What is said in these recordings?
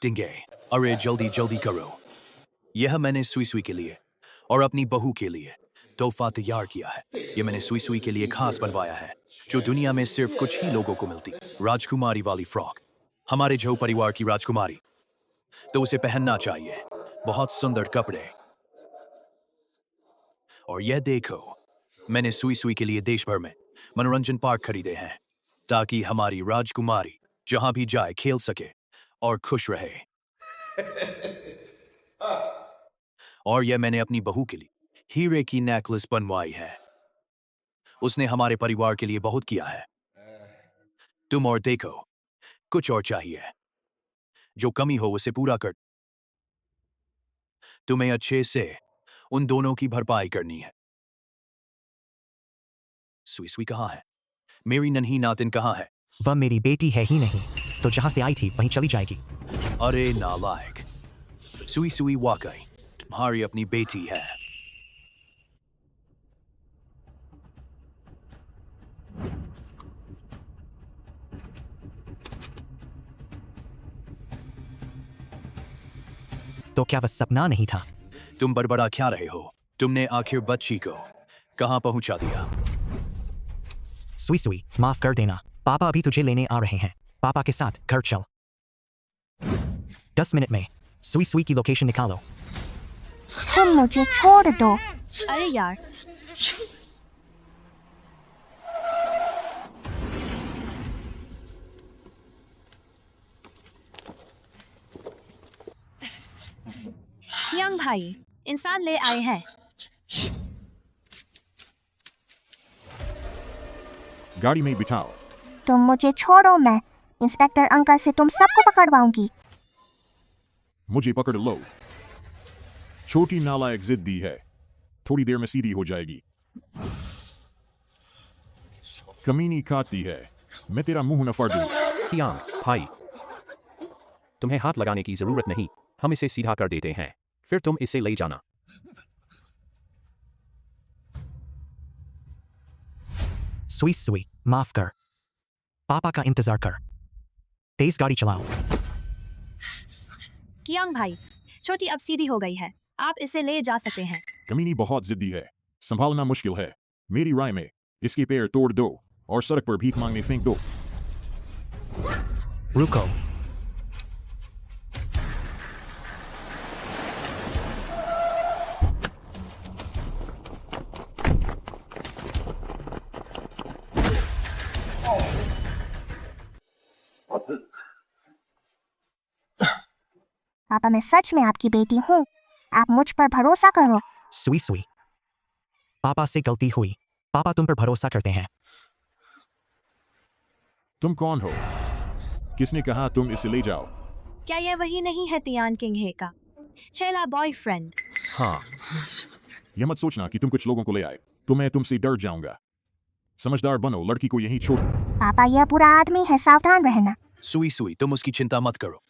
टिंगे, अरे जल्दी जल्दी करो। यह मैंने सुई सुई के लिए और अपनी बहू के लिए तोहफा तैयार किया है। यह मैंने सुई सुई के लिए खास बनवाया है, जो दुनिया में सिर्फ कुछ ही लोगों को मिलती। राजकुमारी वाली फ्रॉक, हमारे जो परिवार की राजकुमारी, तो उसे पहनना चाहिए। बहुत सुंदर कपड़े। और यह देखो, मैंने सुई सुई के लिए देश भर में मनोरंजन पार्क खरीदे हैं, ताकि हमारी राजकुमारी जहां भी जाए खेल सके और खुश रहे। और यह मैंने अपनी बहू के लिए हीरे की नेकलेस बनवाई है। उसने हमारे परिवार के लिए बहुत किया है। तुम और देखो, कुछ और चाहिए? जो कमी हो उसे पूरा कर। तुम्हें अच्छे से उन दोनों की भरपाई करनी है। सुई सुई कहाँ है? मेरी नन्ही नातिन कहाँ है? वह मेरी बेटी है ही नहीं, तो जहां से आई थी वहीं चली जाएगी। अरे नालायक, सुई सुई वाकई तुम्हारी अपनी बेटी है। तो क्या वह सपना नहीं था? तुम बड़बड़ा क्या रहे हो? तुमने आखिर बच्ची को कहां पहुंचा दिया? सुई सुई, माफ कर देना, पापा अभी तुझे लेने आ रहे हैं। पापा के साथ घर चल। 10 मिनट में सुई सुई की लोकेशन निकालो। तुम मुझे छोड़ दो। अरे यार, खियांग भाई, इंसान ले आए हैं। गाड़ी में बिठाओ। तुम मुझे छोड़ो, मैं इंस्पेक्टर अंकल से तुम सबको पकड़वाऊंगी। मुझे पकड़ लो। छोटी नालायक जिद्दी है, थोड़ी देर में सीधी हो जाएगी। कमीनी खाती है, मैं तेरा मुंह न फाड़ दूं। खियांग भाई, तुम्हें हाथ लगाने की जरूरत नहीं, हम इसे सीधा कर देते हैं, फिर तुम इसे ले जाना। सुई सुई, माफ कर। पापा का इंतजार कर। तेज गाड़ी चलाओ। कियांग भाई, छोटी अब सीधी हो गई है, आप इसे ले जा सकते हैं। कमीनी बहुत जिद्दी है, संभालना मुश्किल है। मेरी राय में इसके पैर तोड़ दो और सड़क पर भीख मांगने फेंक दो। रुको। पापा, मैं सच में आपकी बेटी हूँ, आप मुझ पर भरोसा करो। सुई सुई, पापा से गलती हुई, पापा तुम पर भरोसा करते हैं। तुम कौन हो? किसने कहा तुम इसे ले जाओ? क्या यह वही नहीं है तियान किंग हे का चेला बॉयफ्रेंड? हाँ, यह मत सोचना कि तुम कुछ लोगों को ले आए तो मैं तुमसे डर जाऊंगा। समझदार बनो, लड़की को यहीं छोड़। पापा, यह बुरा आदमी है, सावधान रहना। सुई सुई, तुम उसकी चिंता मत करो।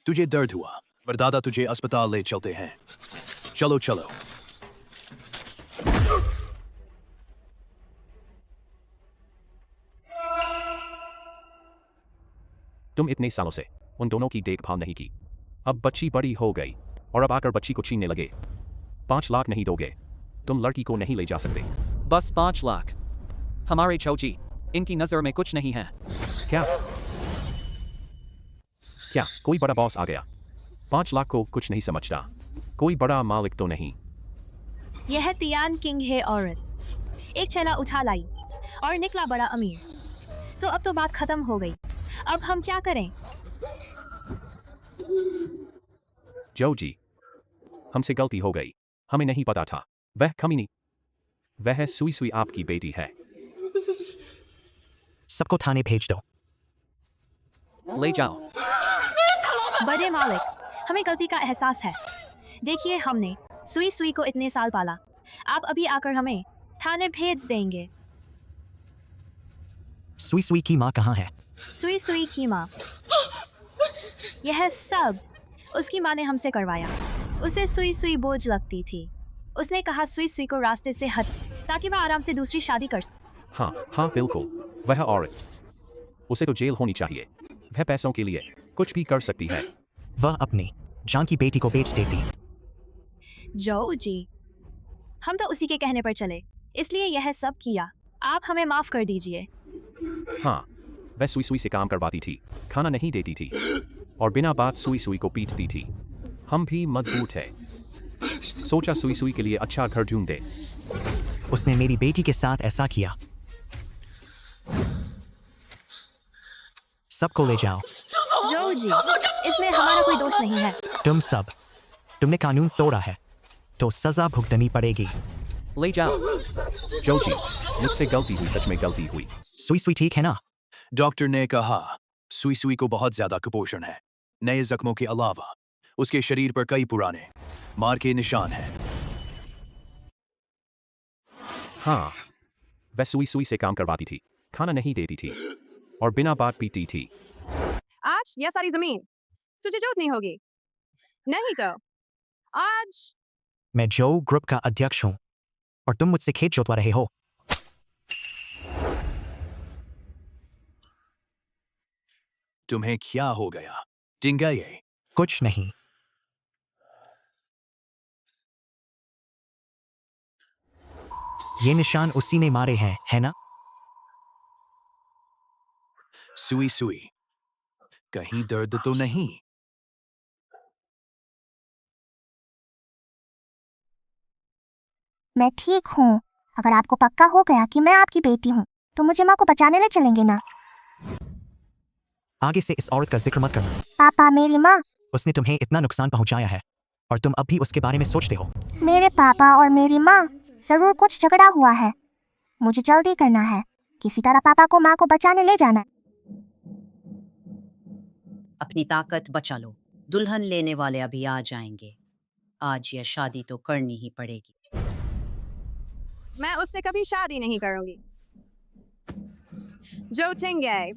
तुझे दर्द हुआ, पर दादा तुझे अस्पताल ले चलते हैं। चलो चलो। तुम इतने सालों से उन दोनों की देखभाल नहीं की, अब बच्ची बड़ी हो गई और अब आकर बच्ची को छीनने लगे। 5 लाख नहीं दोगे, तुम लड़की को नहीं ले जा सकते। बस 5 लाख। हमारे चौची, इनकी नजर में कुछ नहीं है। क्या क्या कोई बड़ा बॉस आ गया? 5 लाख को कुछ नहीं समझता, कोई बड़ा मालिक तो नहीं। यह तियान किंग है औरत। एक चेला उठा लाई और निकला बड़ा अमीर। तो अब तो बात खत्म हो गई, अब हम क्या करें? जो जी, हमसे गलती हो गई, हमें नहीं पता था। वह कमीनी, वह सुई सुई आपकी बेटी है। सबको थाने भेज दो। ले जाओ। बड़े मालिक, हमें गलती का एहसास है। देखिए, हमने सुई सुई को इतने साल पाला, आप अभी आकर हमें थाने भेज देंगे। सुई सुई की माँ कहाँ है? सुई सुई की माँ, यह सब उसकी माँ ने हमसे करवाया। उसे सुई सुई बोझ लगती थी। उसने कहा सुई सुई को रास्ते से हट, ताकि वह आराम से दूसरी शादी कर सके। हाँ हाँ बिल्कुल, वह औरत, उसे तो जेल होनी चाहिए। वह पैसों के लिए कुछ भी कर सकती है। वह अपनी जान की बेटी को बेच देती। जो जी, हम तो उसी के कहने पर चले, इसलिए यह सब किया। आप हमें माफ कर दीजिए। हाँ, वह सुई सुई से काम करवाती थी, खाना नहीं देती थी और बिना बात सुई सुई को पीटती थी। हम भी मजबूत है, सोचा सुई सुई के लिए अच्छा घर ढूंढ दे। उसने मेरी बेटी के साथ ऐसा किया। सबको ले जाओ। जो जी, इसमें हमारा कोई दोष नहीं है। तुमने कानून तोड़ा है तो सजा भुगतनी पड़ेगी। ले जाओ। जो जी, मुझसे गलती हुई, सच में गलती हुई। सुई सुई ठीक है ना? डॉक्टर ने कहा सुई सुई को बहुत ज्यादा कुपोषण है। नए जख्मों के अलावा उसके शरीर पर कई पुराने मार के निशान हैं। हाँ, वह सुई सुई से काम करवाती थी, खाना नहीं देती थी और बिना बात पीटती थी। आज यह सारी जमीन तुझे जोतनी होगी, नहीं तो आज मैं जो ग्रुप का अध्यक्ष हूँ और तुम मुझसे खेत जोतवा रहे हो। तुम्हें क्या हो गया टिंगा? ये कुछ नहीं। ये निशान उसी ने मारे हैं, है ना? सुई सुई, कहीं दर्द तो नहीं? मैं ठीक हूँ। अगर आपको पक्का हो गया कि मैं आपकी बेटी हूँ तो मुझे माँ को बचाने ले चलेंगे ना? आगे से इस औरत का जिक्र मत करना। पापा, मेरी माँ। उसने तुम्हें इतना नुकसान पहुंचाया है और तुम अब भी उसके बारे में सोचते हो। मेरे पापा और मेरी माँ जरूर कुछ झगड़ा हुआ है। मुझे जल्दी करना है, किसी तरह पापा को माँ को बचाने ले जाना है। अपनी ताकत बचा लो, दुल्हन लेने वाले अभी आ जाएंगे। आज यह शादी तो करनी ही पड़ेगी। मैं उससे कभी शादी नहीं करूंगी। जो टिंगे,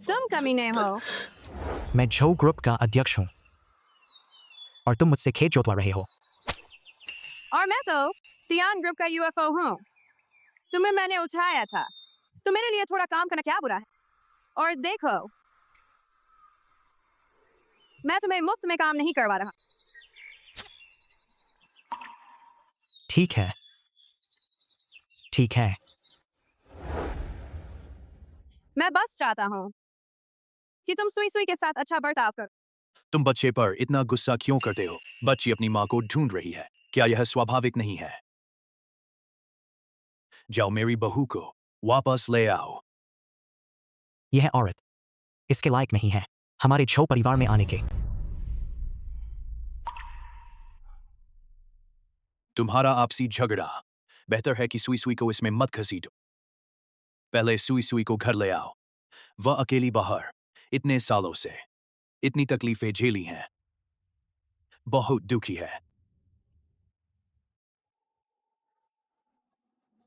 तुम कमीने हो। मैं जो ग्रुप का अध्यक्ष हूँ और तुम मुझसे खेत जोतवा रहे हो। और मैं तो तियान ग्रुप का यूएफओ हूँ। तुम्हें मैंने उठाया था, तो मेरे लिए थोड़ा काम करना क्या बुरा है? और देखो, मैं तुम्हें मुफ्त में काम नहीं करवा रहा। ठीक है, ठीक है। मैं बस चाहता हूँ कि तुम सुई सुई के साथ अच्छा बर्ताव करो। तुम बच्चे पर इतना गुस्सा क्यों करते हो? बच्ची अपनी माँ को ढूंढ रही है, क्या यह स्वाभाविक नहीं है? जाओ मेरी बहू को वापस ले आओ। यह औरत इसके लायक नहीं है हमारे छो परिवार में आने के। तुम्हारा आपसी झगड़ा, बेहतर है कि सुई सुई को इसमें मत घसीटो। पहले सुई सुई को घर ले आओ। वह अकेली बाहर इतने सालों से इतनी तकलीफें झेली हैं, बहुत दुखी है।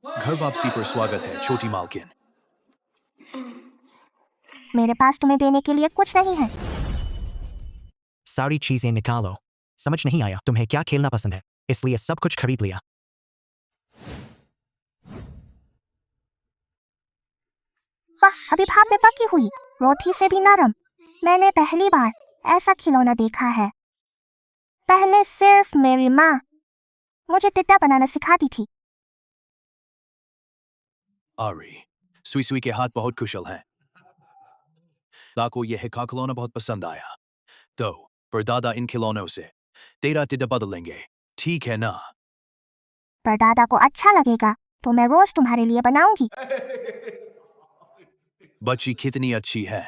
घर वापसी पर स्वागत है छोटी मालकिन। मेरे पास तुम्हें देने के लिए कुछ नहीं है। सारी चीजें निकालो। समझ नहीं आया तुम्हें क्या खेलना पसंद है, इसलिए सब कुछ खरीद लिया। वाह, अभी भाप में पकी हुई रोटी से भी नरम। मैंने पहली बार ऐसा खिलौना देखा है। पहले सिर्फ मेरी माँ मुझे टिड्डा बनाना सिखाती थी। आरी, सुई सुई के हाथ बहुत कुशल हैं। लाको यह का खिलौना बहुत पसंद आया, तो परदादा इन खिलौनों से तेरा टिड्डा बदल लेंगे, ठीक है ना? पर दादा को अच्छा लगेगा तो मैं रोज तुम्हारे लिए बनाऊंगी। बच्ची कितनी अच्छी है।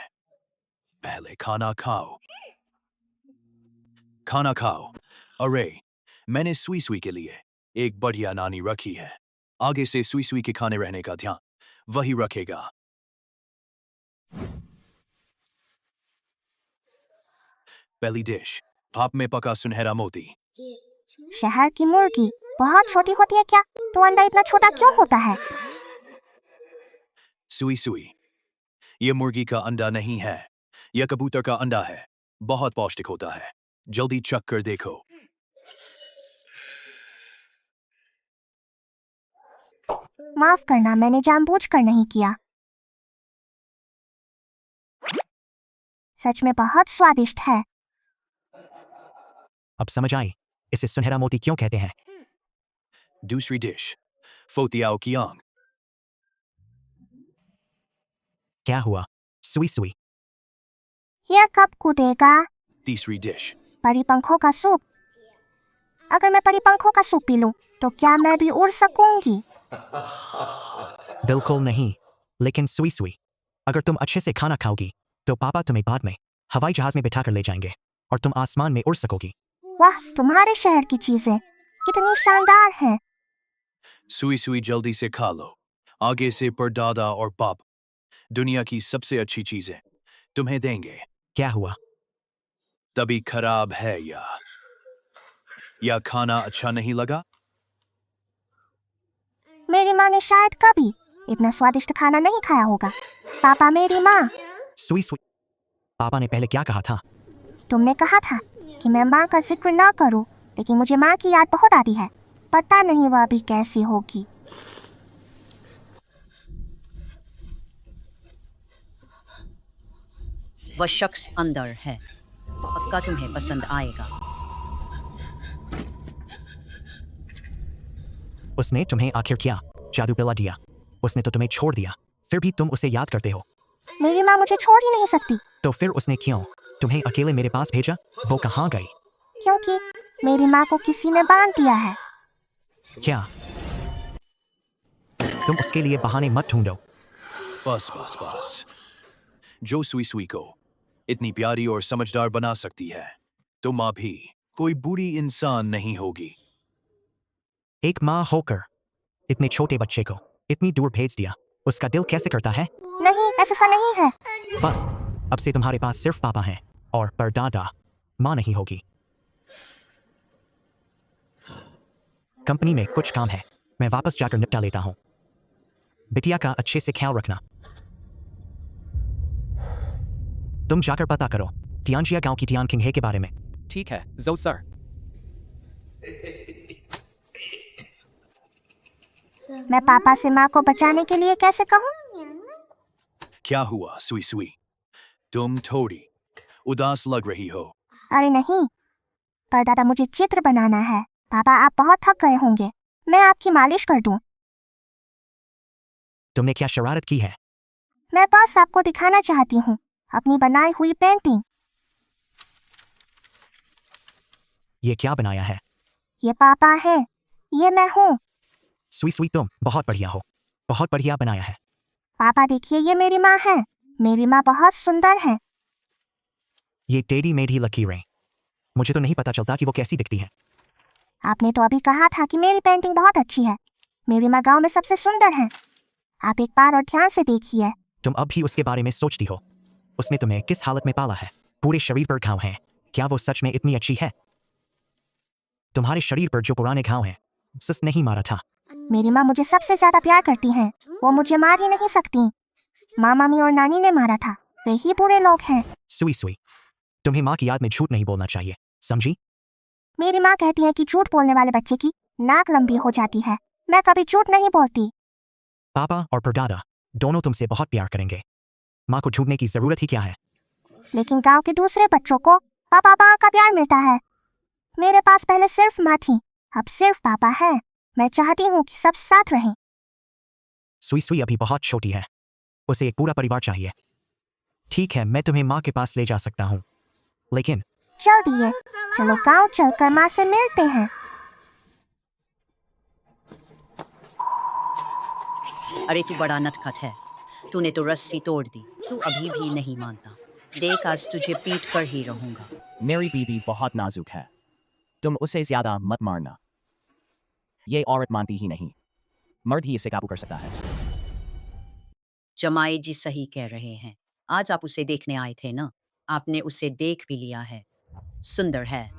पहले खाना खाओ, खाना खाओ। अरे, मैंने सुई सुई के लिए एक बढ़िया नानी रखी है। आगे से सुई सुई के खाने रहने का ध्यान वही रखेगा। पहली डिश, भाप में पका सुनहरा मोती। शहर की मुर्गी बहुत छोटी होती है क्या? तो अंडा इतना छोटा क्यों होता है? सुई सुई, यह मुर्गी का अंडा नहीं है, यह कबूतर का अंडा है। बहुत पौष्टिक होता है, जल्दी चख कर देखो। माफ करना, मैंने जानबूझकर नहीं किया। सच में बहुत स्वादिष्ट है। अब समझ आई इसे सुनहरा मोती क्यों कहते हैं। दूसरी डिश फोतियाओ कियांग। क्या हुआ सुई सुई। यह कब कूदेगा? तीसरी डिश परी पंखों का सूप। अगर मैं परी पंखों का सूप पी लूं तो क्या मैं भी उड़ सकूंगी? बिल्कुल नहीं, लेकिन सुई सुई अगर तुम अच्छे से खाना खाओगी तो पापा तुम्हें बाद में हवाई जहाज में बिठाकर ले जाएंगे और तुम आसमान में उड़ सकोगी। वाह, तुम्हारे शहर की चीजें कितनी शानदार हैं। सुई सुई जल्दी से खा लो, आगे से परदादा और पाप दुनिया की सबसे अच्छी चीजें तुम्हें देंगे। क्या हुआ? तभी खराब है या खाना अच्छा नहीं लगा? मेरी माँ ने शायद कभी इतना स्वादिष्ट खाना नहीं खाया होगा। पापा, मेरी माँ। सुई सुई पापा ने पहले क्या कहा था? तुमने कहा था कि मैं माँ का जिक्र ना करूं, लेकिन मुझे माँ की याद बहुत आती है। पता नहीं वह अभी कैसी होगी। वह शख्स अंदर है, पक्का तुम्हें पसंद आएगा। उसने तुम्हें आखिर क्या जादू पिला दिया? उसने तो तुम्हें छोड़ दिया, फिर भी तुम उसे याद करते हो। मेरी माँ मुझे छोड़ ही नहीं सकती। तो फिर उसने क्यों तुम्हें अकेले मेरे पास भेजा? वो कहाँ गई? क्योंकि मेरी माँ को किसी ने बांध दिया है। क्या? तुम उसके लिए बहाने मत ढूंढो। बस बस बस, जो सुई सुई को इतनी प्यारी और समझदार बना सकती है तो माँ भी कोई बुरी इंसान नहीं होगी। एक माँ होकर इतने छोटे बच्चे को इतनी दूर भेज दिया, उसका दिल कैसे करता है? नहीं, ऐसा नहीं है। बस अब से तुम्हारे पास सिर्फ पापा हैं और परदादा, माँ नहीं होगी। कंपनी में कुछ काम है, मैं वापस जाकर निपटा लेता हूँ। बिटिया का अच्छे से ख्याल रखना। तुम जाकर पता करो टियानजिया गांव की टियान किंग हे के बारे में। ठीक है जो सर। मैं पापा से माँ को बचाने के लिए कैसे कहूँ? क्या हुआ सुई सुई, तुम थोड़ी उदास लग रही हो। अरे नहीं, परदादा मुझे चित्र बनाना है। पापा, आप बहुत थक गए होंगे, मैं आपकी मालिश कर दूं। तुमने क्या शरारत की है? मैं बस आपको दिखाना चाहती हूँ अपनी बनाई हुई पेंटिंग। ये क्या बनाया है? ये पापा है, ये मैं हूँ। सुई सुई तुम बहुत बढ़िया हो, बहुत बढ़िया बनाया है। पापा देखिए, ये मेरी माँ है। मेरी माँ बहुत सुंदर है। ये टेढ़ी मेढ़ी लकीरें, मुझे तो नहीं पता चलता कि वो कैसी दिखती है। आपने तो अभी कहा था कि मेरी पेंटिंग बहुत अच्छी है। मेरी माँ गांव में सबसे सुंदर है। आप एक बार और ध्यान से देखिए। तुम अब भी उसके बारे में सोचती हो? उसने तुम्हें किस हालत में पाला है? पूरे शरीर पर घाव हैं, क्या वो सच में इतनी अच्छी है? तुम्हारे शरीर पर जो पुराने घाव हैं, सस नहीं मारा था। मेरी माँ मुझे सबसे ज्यादा प्यार करती हैं। वो मुझे मार ही नहीं सकती। माँ, मामी और नानी ने मारा था, वे ही बुरे लोग हैं। सुई सुई तुम्हें माँ की याद में झूठ नहीं बोलना चाहिए, समझी? मेरी माँ कहती है कि झूठ बोलने वाले बच्चे की नाक लंबी हो जाती है। मैं कभी झूठ नहीं बोलती। पापा और परदादा दोनों तुमसे बहुत प्यार करेंगे, माँ को झूठने की जरूरत ही क्या है? लेकिन गांव के दूसरे बच्चों को पापा का प्यार मिलता है। मेरे पास पहले सिर्फ माँ थी, अब सिर्फ पापा है। मैं चाहती हूँ कि सब साथ रहें। सुई सुई अभी बहुत छोटी है, उसे एक पूरा परिवार चाहिए। ठीक है, मैं तुम्हें माँ के पास ले जा सकता हूँ, लेकिन जल्दी है, चलो गांव चलकर माँ से मिलते हैं। अरे तू बड़ा नटखट है, तूने तो रस्सी तोड़ दी। तू अभी भी नहीं मानता। देख, आज तुझे पीट कर ही रहूंगा। मेरी बीवी बहुत नाजुक है, तुम उसे ज्यादा मत मारना। ये औरत मानती ही नहीं, मर्द ही इसे काबू कर सकता है। जमाई जी सही कह रहे हैं। आज आप उसे देखने आए थे ना? आपने उसे देख भी लिया है। सुंदर है,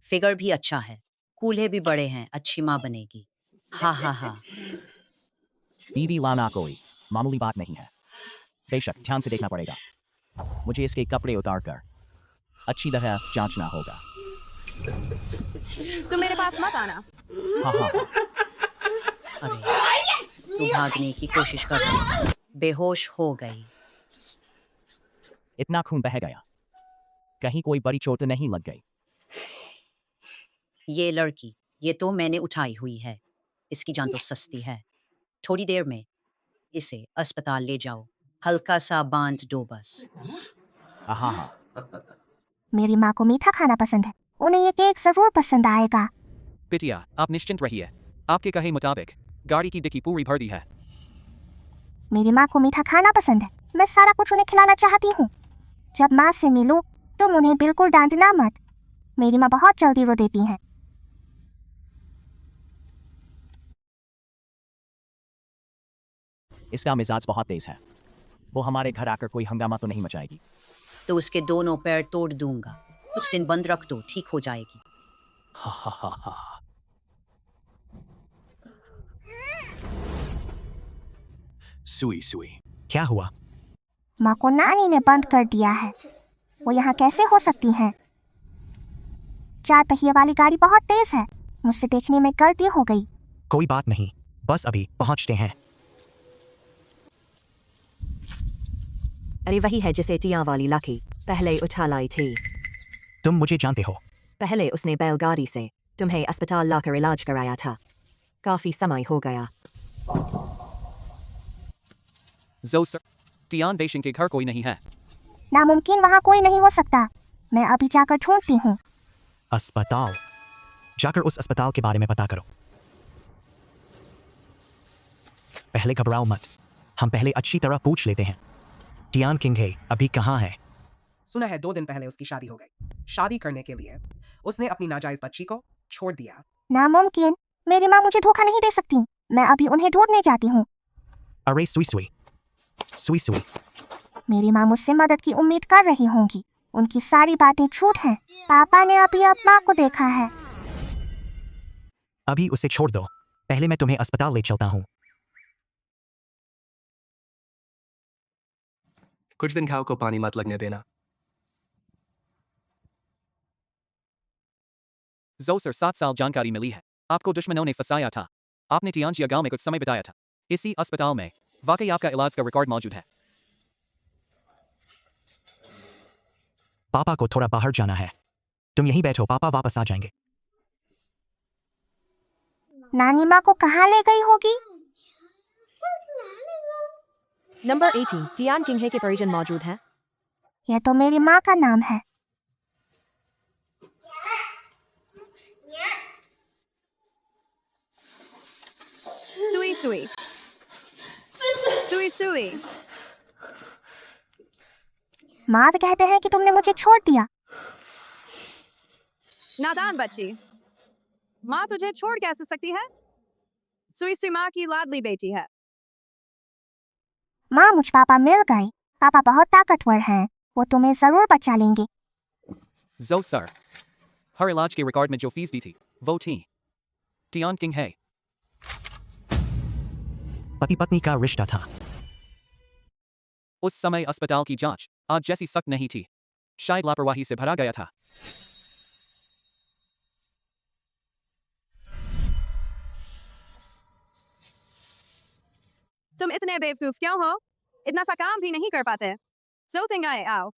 फिगर भी अच्छा है, कूल्हे भी बड़े हैं, अच्छी माँ बनेगी। हा हा हा। बीवी लाना कोई मामूली बात नहीं है। बेशक ध्यान से देखना पड़ेगा। मुझे इसके कपड़े उतार कर अच्छी तरह जांचना होगा। तुम मेरे पास मत आना। हाँ हाँ हाँ। अरे तू भागने की कोशिश कर रही, बेहोश हो गई। इतना खून बह गया, कहीं कोई बड़ी चोट नहीं लग गई? ये लड़की, ये तो मैंने उठाई हुई है। इसकी जान तो सस्ती है। थोड़ी देर में इसे अस्पताल ले जाओ, हल्का सा बांध दो बस। आहा हा। मेरी माँ को मीठा खाना पसंद है, उन्हें ये केक जरूर पसंद आएगा। बिटिया, आप निश्चिंत रहिए। आपके कहे मुताबिक गाड़ी की डिक्की पूरी भर दी है। मेरी माँ को मीठा खाना पसंद है, मैं सारा कुछ उन्हें खिलाना चाहती हूँ। जब माँ से मिलूं, तुम उन्हें बिल्कुल डांटना मत। मेरी माँ बहुत जल्दी रो देती हैं। इसका मिजाज बहुत तेज है। वो हमारे घर आकर कोई हंगामा तो नहीं मचाएगी? तो उसके दोनों पैर तोड़ दूंगा। कुछ दिन बंद रख दो, ठीक हो जाएगी। हा हा हा हा। सुई सुई। क्या हुआ? माँ को नानी ने बंद कर दिया है। वो यहाँ कैसे हो सकती हैं? 4 पहिए वाली गाड़ी बहुत तेज है, मुझसे देखने में गलती हो गई। कोई बात नहीं, बस अभी पहुंचते हैं। अरे वही है जिसे टिया वाली लाकी पहले उठा लाई थी। तुम मुझे जानते हो? पहले उसने बैलगाड़ी से तुम्हें अस्पताल लाकर इलाज कराया था। काफी समय हो गया। जो सर, टियान वेशिंग के घर कोई नहीं है। नामुमकिन, वहाँ कोई नहीं हो सकता। मैं अभी जाकर ढूंढती हूँ। अस्पताल? जाकर उस अस्पताल के बारे में पता करो। पहले घबराओ मत, हम पहले अच्छी तरह पूछ लेते हैं। टियान किंघे अभी कहाँ है? सुना है 2 दिन पहले उसकी शादी हो गई। शादी करने के लिए उसने अपनी नाजायज बच्ची को छोड़ दिया। नामुमकिन, मेरी माँ मुझे धोखा नहीं दे सकती। मैं अभी उन्हें ढूंढने जाती हूँ। अरे सुई सुई, सुई सुई, मेरी माँ मुझसे मदद की उम्मीद कर रही होंगी। उनकी सारी बातें झूठ हैं। पापा ने अभी अब माँ को देखा है। अभी उसे छोड़ दो, पहले मैं तुम्हें अस्पताल ले चलता हूँ। कुछ दिन घाव को पानी मत लगने देना। जोसर 7 साल जानकारी मिली है। आपको दुश्मनों ने फंसाया था। आपने टियांजिया गांव में कुछ समय बिताया था। इसी अस्पताल में वाकई आपका इलाज का रिकॉर्ड मौजूद है। पापा को थोड़ा बाहर जाना है, तुम यहीं बैठो, पापा वापस आ जाएंगे। नानी माँ को कहाँ ले गई होगी? नंबर 18 टियान किंघे के परिजन मौजूद हैं। यह तो मेरी माँ का नाम है। सुई सुई सुई सुई। माँ कहते हैं कि तुमने मुझे छोड़ दिया। नादान बच्ची, माँ तुझे छोड़ कैसे सकती है? सुई सुई माँ की लाडली बेटी है। माँ, मुझ पापा मिल गए। पापा बहुत ताकतवर हैं, वो तुम्हें जरूर बचा लेंगे। जोसर, हर इलाज के रिकॉर्ड में जो फीस दी थी वो थी टियान किंघे। पति पत्नी का रिश्ता था। उस समय अस्पताल की जांच आज जैसी सख्त नहीं थी। शायद लापरवाही से भरा गया था। तुम इतने बेवकूफ क्यों हो? इतना सा काम भी नहीं कर पाते। जोतिंग आए आओ।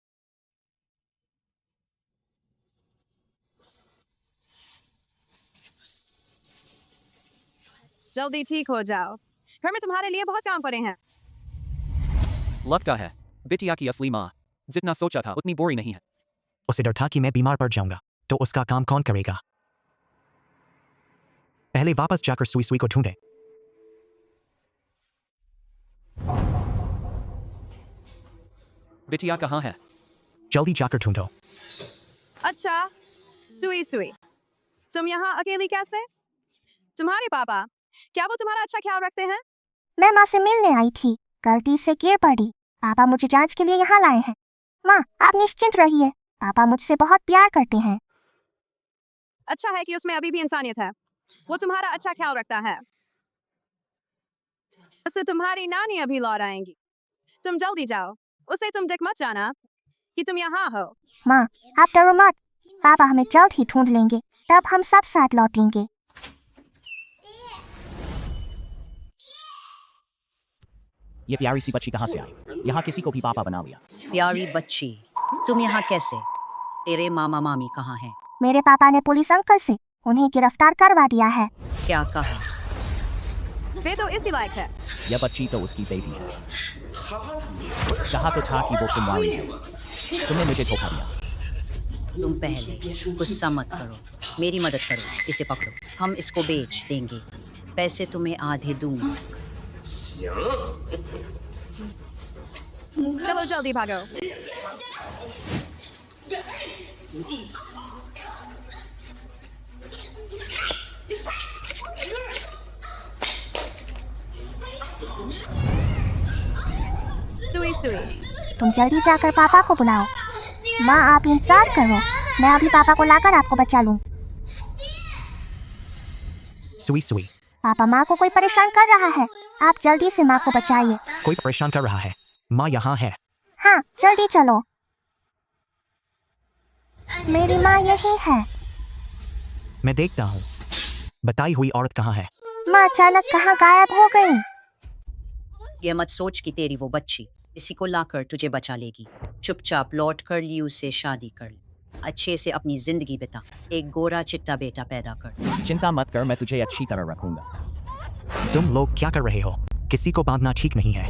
जल्दी ठीक हो जाओ। घर में तुम्हारे लिए बहुत काम पड़े हैं। लगता है बिटिया की असली माँ जितना सोचा था उतनी बोरी नहीं है। उसे डर था कि मैं बीमार पड़ जाऊंगा, तो उसका काम कौन करेगा? पहले वापस जाकर सुई सुई को ढूंढे। बिटिया कहाँ है? जल्दी जाकर ढूंढो। अच्छा, सुई सुई, तुम यहाँ अकेली कैसे? तुम्हारे पापा, क्या वो तुम्हारा अच्छा ख्याल रखते हैं? मैं माँ से मिलने आई थी, गलती से गिर पड़ी। पापा मुझे जांच के लिए यहाँ लाए हैं। माँ, आप निश्चिंत रहिए, पापा मुझसे बहुत प्यार करते हैं। अच्छा है कि उसमें अभी भी इंसानियत है। वो तुम्हारा अच्छा ख्याल रखता है। उससे तुम्हारी नानी अभी लौट आएंगी। तुम जल्दी जाओ। उसे तुम दिख मत जाना कि तुम यहाँ हो। माँ, आप डरो मत, पापा हमें जल्द ही ढूंढ लेंगे, तब हम सब साथ लौटेंगे। ये प्यारी सी बच्ची कहाँ से आई? यहाँ किसी को भी पापा बना लिया। प्यारी बच्ची, तुम यहाँ कैसे? तेरे मामा मामी कहाँ हैं? मेरे पापा ने पुलिस अंकल से उन्हें गिरफ्तार करवा दिया है। क्या कहा? वे तो इसी लायक है। यह बच्ची तो उसकी बेटी है। कहा तो था कि वो कुमारी है। तुमने मुझे धोखा दिया। तुम पहले गुस्सा मत करो, मेरी मदद करो, इसे पकड़ो, हम इसको बेच देंगे, पैसे तुम्हें आधे दूंगा। चलो जल्दी भागो। सुई सुई, तुम जल्दी जाकर पापा को बुलाओ। माँ आप इंतजार करो, मैं अभी पापा को लाकर आपको बचा लूँ। सुई सुई, पापा माँ को कोई परेशान कर रहा है, आप जल्दी से माँ को बचाइए। कोई परेशान कर रहा है? माँ यहाँ है। हाँ जल्दी चलो, मेरी माँ यही है। मैं देखता हूँ। बताई हुई औरत कहाँ है? माँ अचानक कहाँ गायब हो गई? ये मत सोच कि तेरी वो बच्ची इसी को लाकर तुझे बचा लेगी। चुपचाप लौट कर लियू से शादी कर ले, अच्छे से अपनी जिंदगी बिता, एक गोरा चिट्टा बेटा पैदा कर। चिंता मत कर, मैं तुझे अच्छी तरह रखूंगा। तुम लोग क्या कर रहे हो? किसी को बांधना ठीक नहीं है।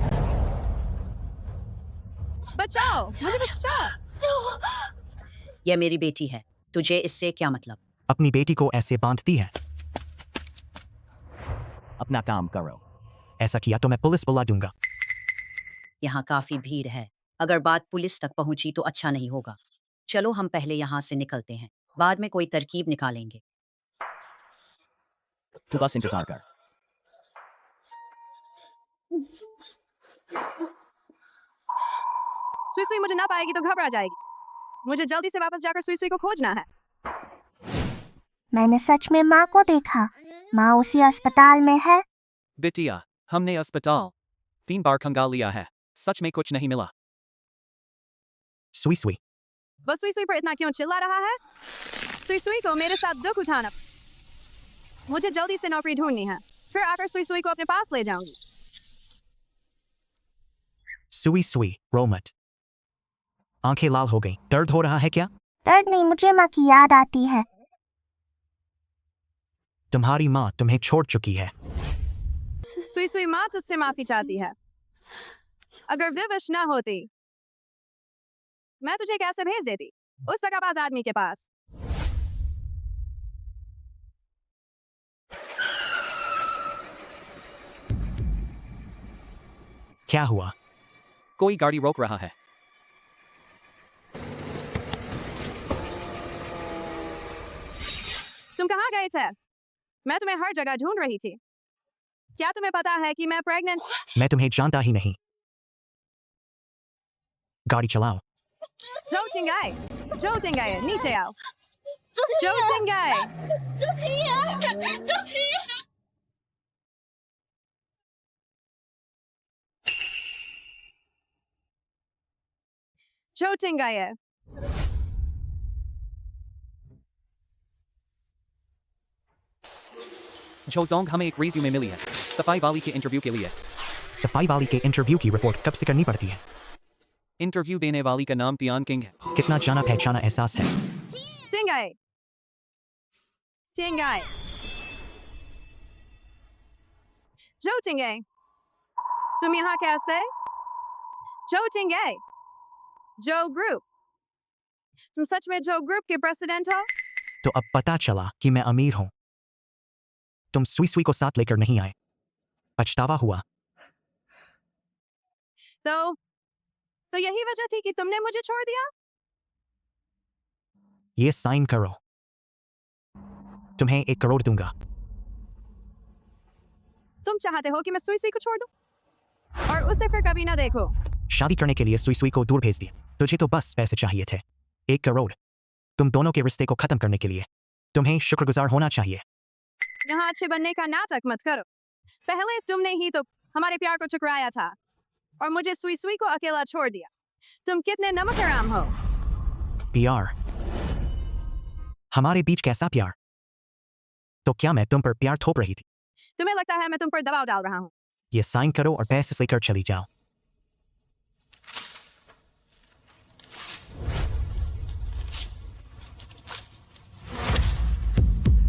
बचाओ, मुझे बचाओ। यह मेरी बेटी है, तुझे इससे क्या मतलब? अपनी बेटी को ऐसे बांधती है? अपना काम करो। ऐसा किया तो मैं पुलिस बुला दूंगा। यहाँ काफी भीड़ है, अगर बात पुलिस तक पहुंची तो अच्छा नहीं होगा। चलो हम पहले यहाँ से निकलते हैं, बाद में कोई तरकीब निकालेंगे। तू बस इंतजार कर। सुई सुई मुझे ना पाएगी तो घबरा जाएगी। मुझे जल्दी से वापस जाकर सुई सुई को खोजना है। मैंने सच में माँ को देखा, माँ उसी अस्पताल में है। बिटिया, हमने अस्पताल 3 बार खंगाल लिया है, सच में कुछ नहीं मिला। सुई सुई, बस सुई सुई पर इतना क्यों चिल्ला रहा है? सुई सुई को मेरे साथ दुख उठाना। मुझे जल्दी से नौकरी ढूंढनी है, फिर आकर सुई सुई को अपने पास ले जाऊंगी। सुई सुई, रो मत। आंखें लाल हो गई, दर्द हो रहा है क्या? दर्द नहीं, मुझे माँ की याद आती है। तुम्हारी माँ तुम्हें छोड़ चुकी है। सुई सुई माँ तुझसे माफी चाहती है। अगर विवश ना होती, मैं तुझे कैसे भेज देती उस दगाबाज आदमी के पास? क्या हुआ? कोई गाड़ी रोक रहा है। तुम कहाँ गए थे? मैं तुम्हें हर जगह ढूंढ रही थी। क्या तुम्हें पता है कि मैं प्रेग्नेंट? मैं तुम्हें जानता ही नहीं। गाड़ी चलाओ। जो टिंगाए, नीचे आओ। जो टिंगाए, जो टिंगाए। जोजोंग, हमें एक रिज्यूमे मिली है सफाई वाली के इंटरव्यू के लिए। सफाई वाली के इंटरव्यू की रिपोर्ट कब से करनी पड़ती है? इंटरव्यू देने वाली का नाम तियान किंग है। कितना जाना पहचाना एहसास है। टिंगाए, टिंगाए, जो टिंगाए, तुम यहाँ कैसे? जो टिंगाए, जो ग्रुप, तुम सच में जो ग्रुप के प्रेसिडेंट हो? तो अब पता चला कि मैं अमीर हूं। तुम सुई सुई को साथ लेकर नहीं आए, पछतावा हुआ। तो यही वजह थी कि तुमने मुझे छोड़ दिया? ये साइन करो, तुम्हें 1 करोड़ दूंगा। तुम चाहते हो कि मैं सुई सुई को छोड़ दूं और उसे फिर कभी ना देखो? शादी करने के लिए सुई सुई को दूर भेज दिया। तुझे तो बस पैसे चाहिए थे। 1 करोड़ तुम दोनों के रिश्ते को खत्म करने के लिए। तुम्हें शुक्रगुजार होना चाहिए। यहाँ अच्छे बनने का नाटक मत करो। पहले तुमने ही तो हमारे प्यार को ठुकराया था और मुझे सुई सुई को अकेला छोड़ दिया। तुम कितने नमक हराम हो। प्यार? हमारे बीच कैसा प्यार? तो क्या मैं तुम पर प्यार थोप रही थी? तुम्हें लगता है मैं तुम पर दबाव डाल रहा हूँ? ये साइन करो और पैसे लेकर चली जाओ।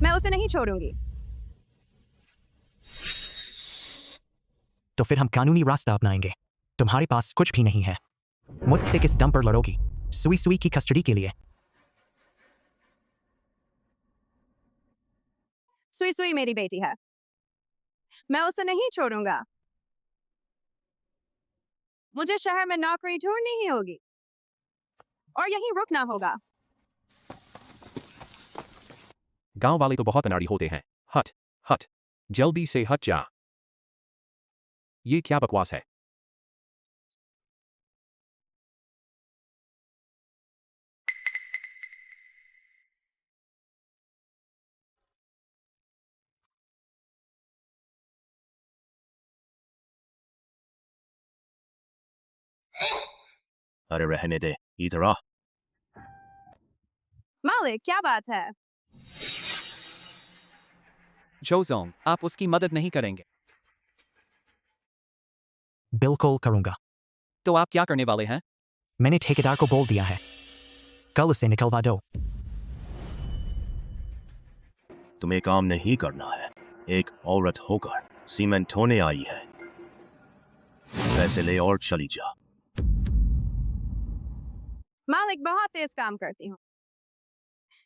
मैं उसे नहीं छोड़ूंगी। तो फिर हम कानूनी रास्ता अपनाएंगे। तुम्हारे पास कुछ भी नहीं है। मुझसे किस दम पर लड़ोगी? सुई सुई की कस्टडी के लिए। सुई सुई मेरी बेटी है, मैं उसे नहीं छोड़ूंगा। मुझे शहर में नौकरी ढूंढनी ही होगी और यहीं रुकना होगा। गांव वाले तो बहुत अनाड़ी होते हैं। हट हट, जल्दी से हट जा। ये क्या बकवास है? अरे रहने दे, इधर आ। मालिक, क्या बात है? जोजोंग, आप उसकी मदद नहीं करेंगे। बिल्कुल करूंगा। तो आप क्या करने वाले हैं? मैंने ठेकेदार को बोल दिया है, कल उसे निकलवा दो। तुम्हें काम नहीं करना है। एक औरत होकर सीमेंट ढोने आई है। पैसे ले और चली जा। मालिक, बहुत तेज काम करती हूँ,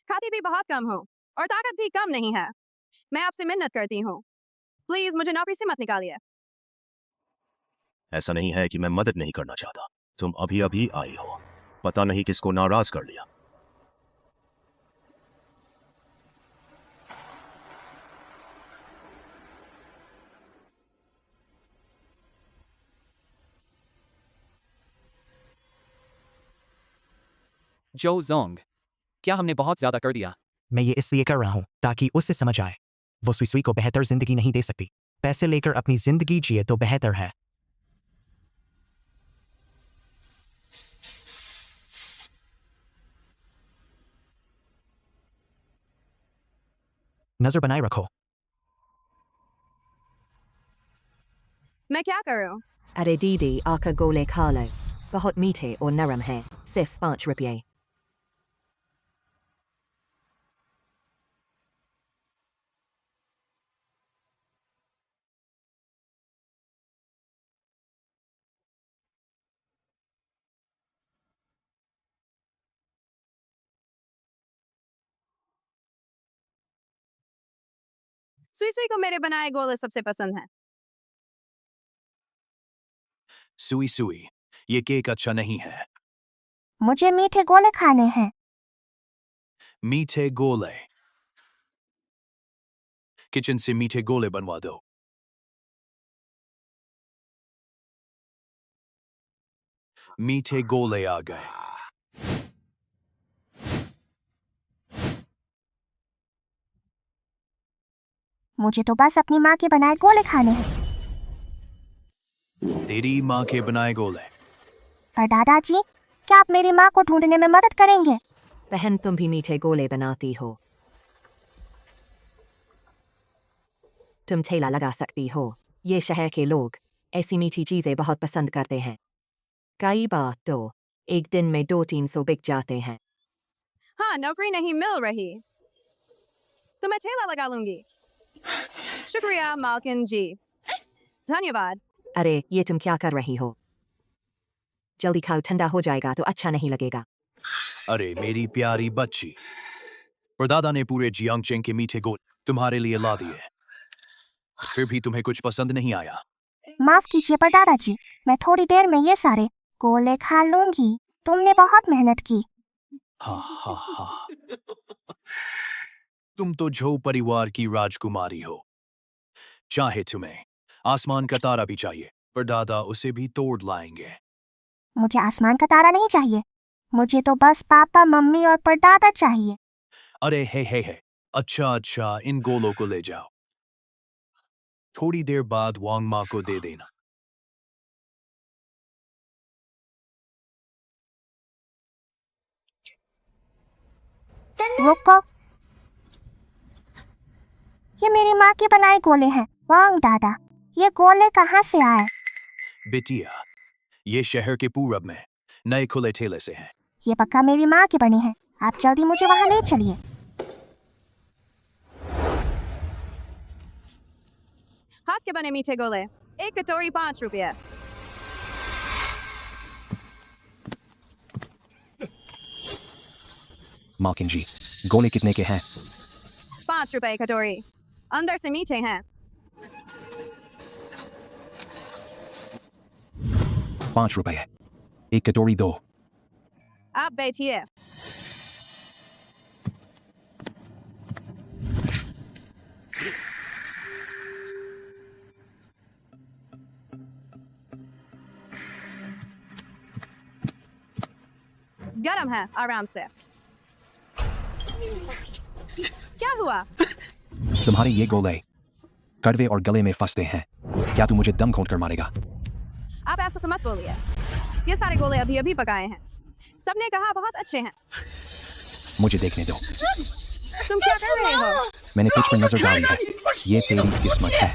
खाती भी बहुत कम हूँ और ताकत भी कम नहीं है। मैं आपसे मिन्नत करती हूँ, प्लीज मुझे नौकरी से मत निकालिए। ऐसा नहीं है कि मैं मदद नहीं करना चाहता। तुम अभी अभी आई हो, पता नहीं किसको नाराज कर लिया। जोजोंग, क्या हमने बहुत ज्यादा कर दिया? मैं ये इसलिए कर रहा हूं ताकि उससे समझ आए वो सुई सुई को बेहतर जिंदगी नहीं दे सकती। पैसे लेकर अपनी जिंदगी जिए तो बेहतर है। नजर बनाए रखो। मैं क्या करूँ? अरे दीदी, आकर गोले खा लो, बहुत मीठे और नरम है, सिर्फ 5 रुपये। सुई सुई को मेरे बनाए गोले सबसे पसंद हैं। सुई सुई, ये केक अच्छा नहीं है। मुझे मीठे गोले खाने हैं। मीठे गोले? किचन से मीठे गोले बनवा दो। मीठे गोले आ गए। मुझे तो बस अपनी माँ के बनाए गोले खाने हैं। तेरी माँ के बनाए गोले? पर दादाजी, क्या आप मेरी माँ को ढूंढने में मदद करेंगे? बहन, तुम भी मीठे गोले बनाती हो। तुम ठेला लगा सकती हो। ये शहर के लोग ऐसी मीठी चीजें बहुत पसंद करते हैं। कई बार तो एक दिन में 200-300 बिक जाते हैं। हाँ, नौकरी नहीं मिल रही तो मैं ठेला लगा लूंगी। शुक्रिया मालकिन जी, धन्यवाद। अरे, ये तुम क्या कर रही हो? जल्दी खाओ, ठंडा हो जाएगा तो अच्छा नहीं लगेगा। अरे मेरी प्यारी बच्ची, परदादा ने पूरे जियांगचेंग के मीठे गोले तुम्हारे लिए ला दिए, फिर भी तुम्हें कुछ पसंद नहीं आया। माफ कीजिए पर दादाजी, मैं थोड़ी देर में ये सारे गोले खा लूंगी। तुमने बहुत मेहनत की। हा हा हा, तुम तो झो परिवार की राजकुमारी हो। चाहे तुम्हें आसमान का तारा भी चाहिए, पर दादा उसे भी तोड़ लाएंगे। मुझे आसमान का तारा नहीं चाहिए, मुझे तो बस पापा, मम्मी और परदादा चाहिए। अरे हे, अच्छा अच्छा, इन गोलों को ले जाओ। थोड़ी देर बाद वांग माँ को दे देना। रुको, ये मेरी माँ के बनाए गोले हैं, वांग दादा। ये गोले कहाँ से आए? बिटिया, ये शहर के पूरब में नए खुले ठेले से हैं। ये पक्का मेरी माँ के बने हैं। आप जल्दी मुझे वहाँ ले चलिए। हाथ के बने मीठे गोले, 1 कटोरी 5 रुपये। मार्किन जी, गोले कितने के हैं? 5 रुपए कटोरी, अंदर से मीठे हैं। 5 रुपए, 1 कटोरी दो। आप बैठिए। गरम है, आराम से। क्या हुआ? तुम्हारे ये गोले कड़वे और गले में फंसते हैं। क्या तू मुझे दम घोंट कर मारेगा? आप ऐसा मत बोलिए। ये सारे गोले अभी अभी पकाए हैं। सबने कहा बहुत अच्छे हैं। मुझे देखने दो। तुम क्या कर रहे हो? मैंने तुझ पर नजर डाली है। ये तेरी किस्मत है।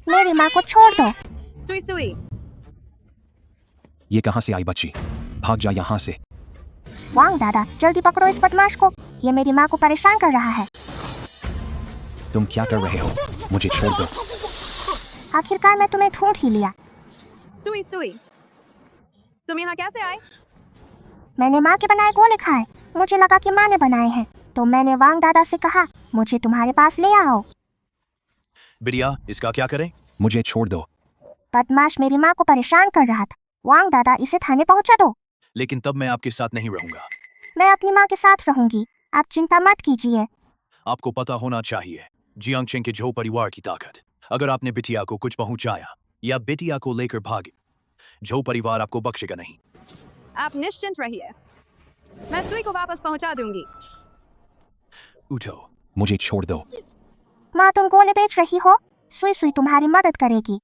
मेरी माँ को छोड़ दो। सुई सुई। ये कहाँ से आई बच्ची? भाग जा यहाँ से। वांग दादा, जल्दी पकड़ो इस बदमाश को। ये मेरी माँ को परेशान कर रहा है। तुम क्या कर रहे हो? मुझे छोड़ दो। आखिरकार मैं तुम्हें ढूंढ ही लिया। सुई सुई, तुम यहाँ कैसे आए? मैंने माँ के बनाए गोले खाए। मुझे लगा कि माँ ने बनाए हैं, तो मैंने वांग दादा से कहा मुझे तुम्हारे पास ले आओ। बिटिया, इसका क्या करें? मुझे छोड़ दो। बदमाश मेरी माँ को परेशान कर रहा था। वांग दादा, इसे थाने पहुँचा दो। लेकिन तब मैं आपके साथ नहीं रहूंगा। मैं अपनी माँ के साथ रहूंगी। आप चिंता मत कीजिए। आपको पता होना चाहिए जियांगचेंग के झो परिवार की ताकत। अगर आपने बिटिया को कुछ पहुंचाया या बिटिया को लेकर भागे, झो परिवार आपको बख्शेगा नहीं। आप निश्चिंत रहिए, मैं सुई को वापस पहुंचा दूंगी। उठो। मुझे छोड़ दो। माँ, तुम गोले बेच रही हो? सुई सुई तुम्हारी मदद करेगी।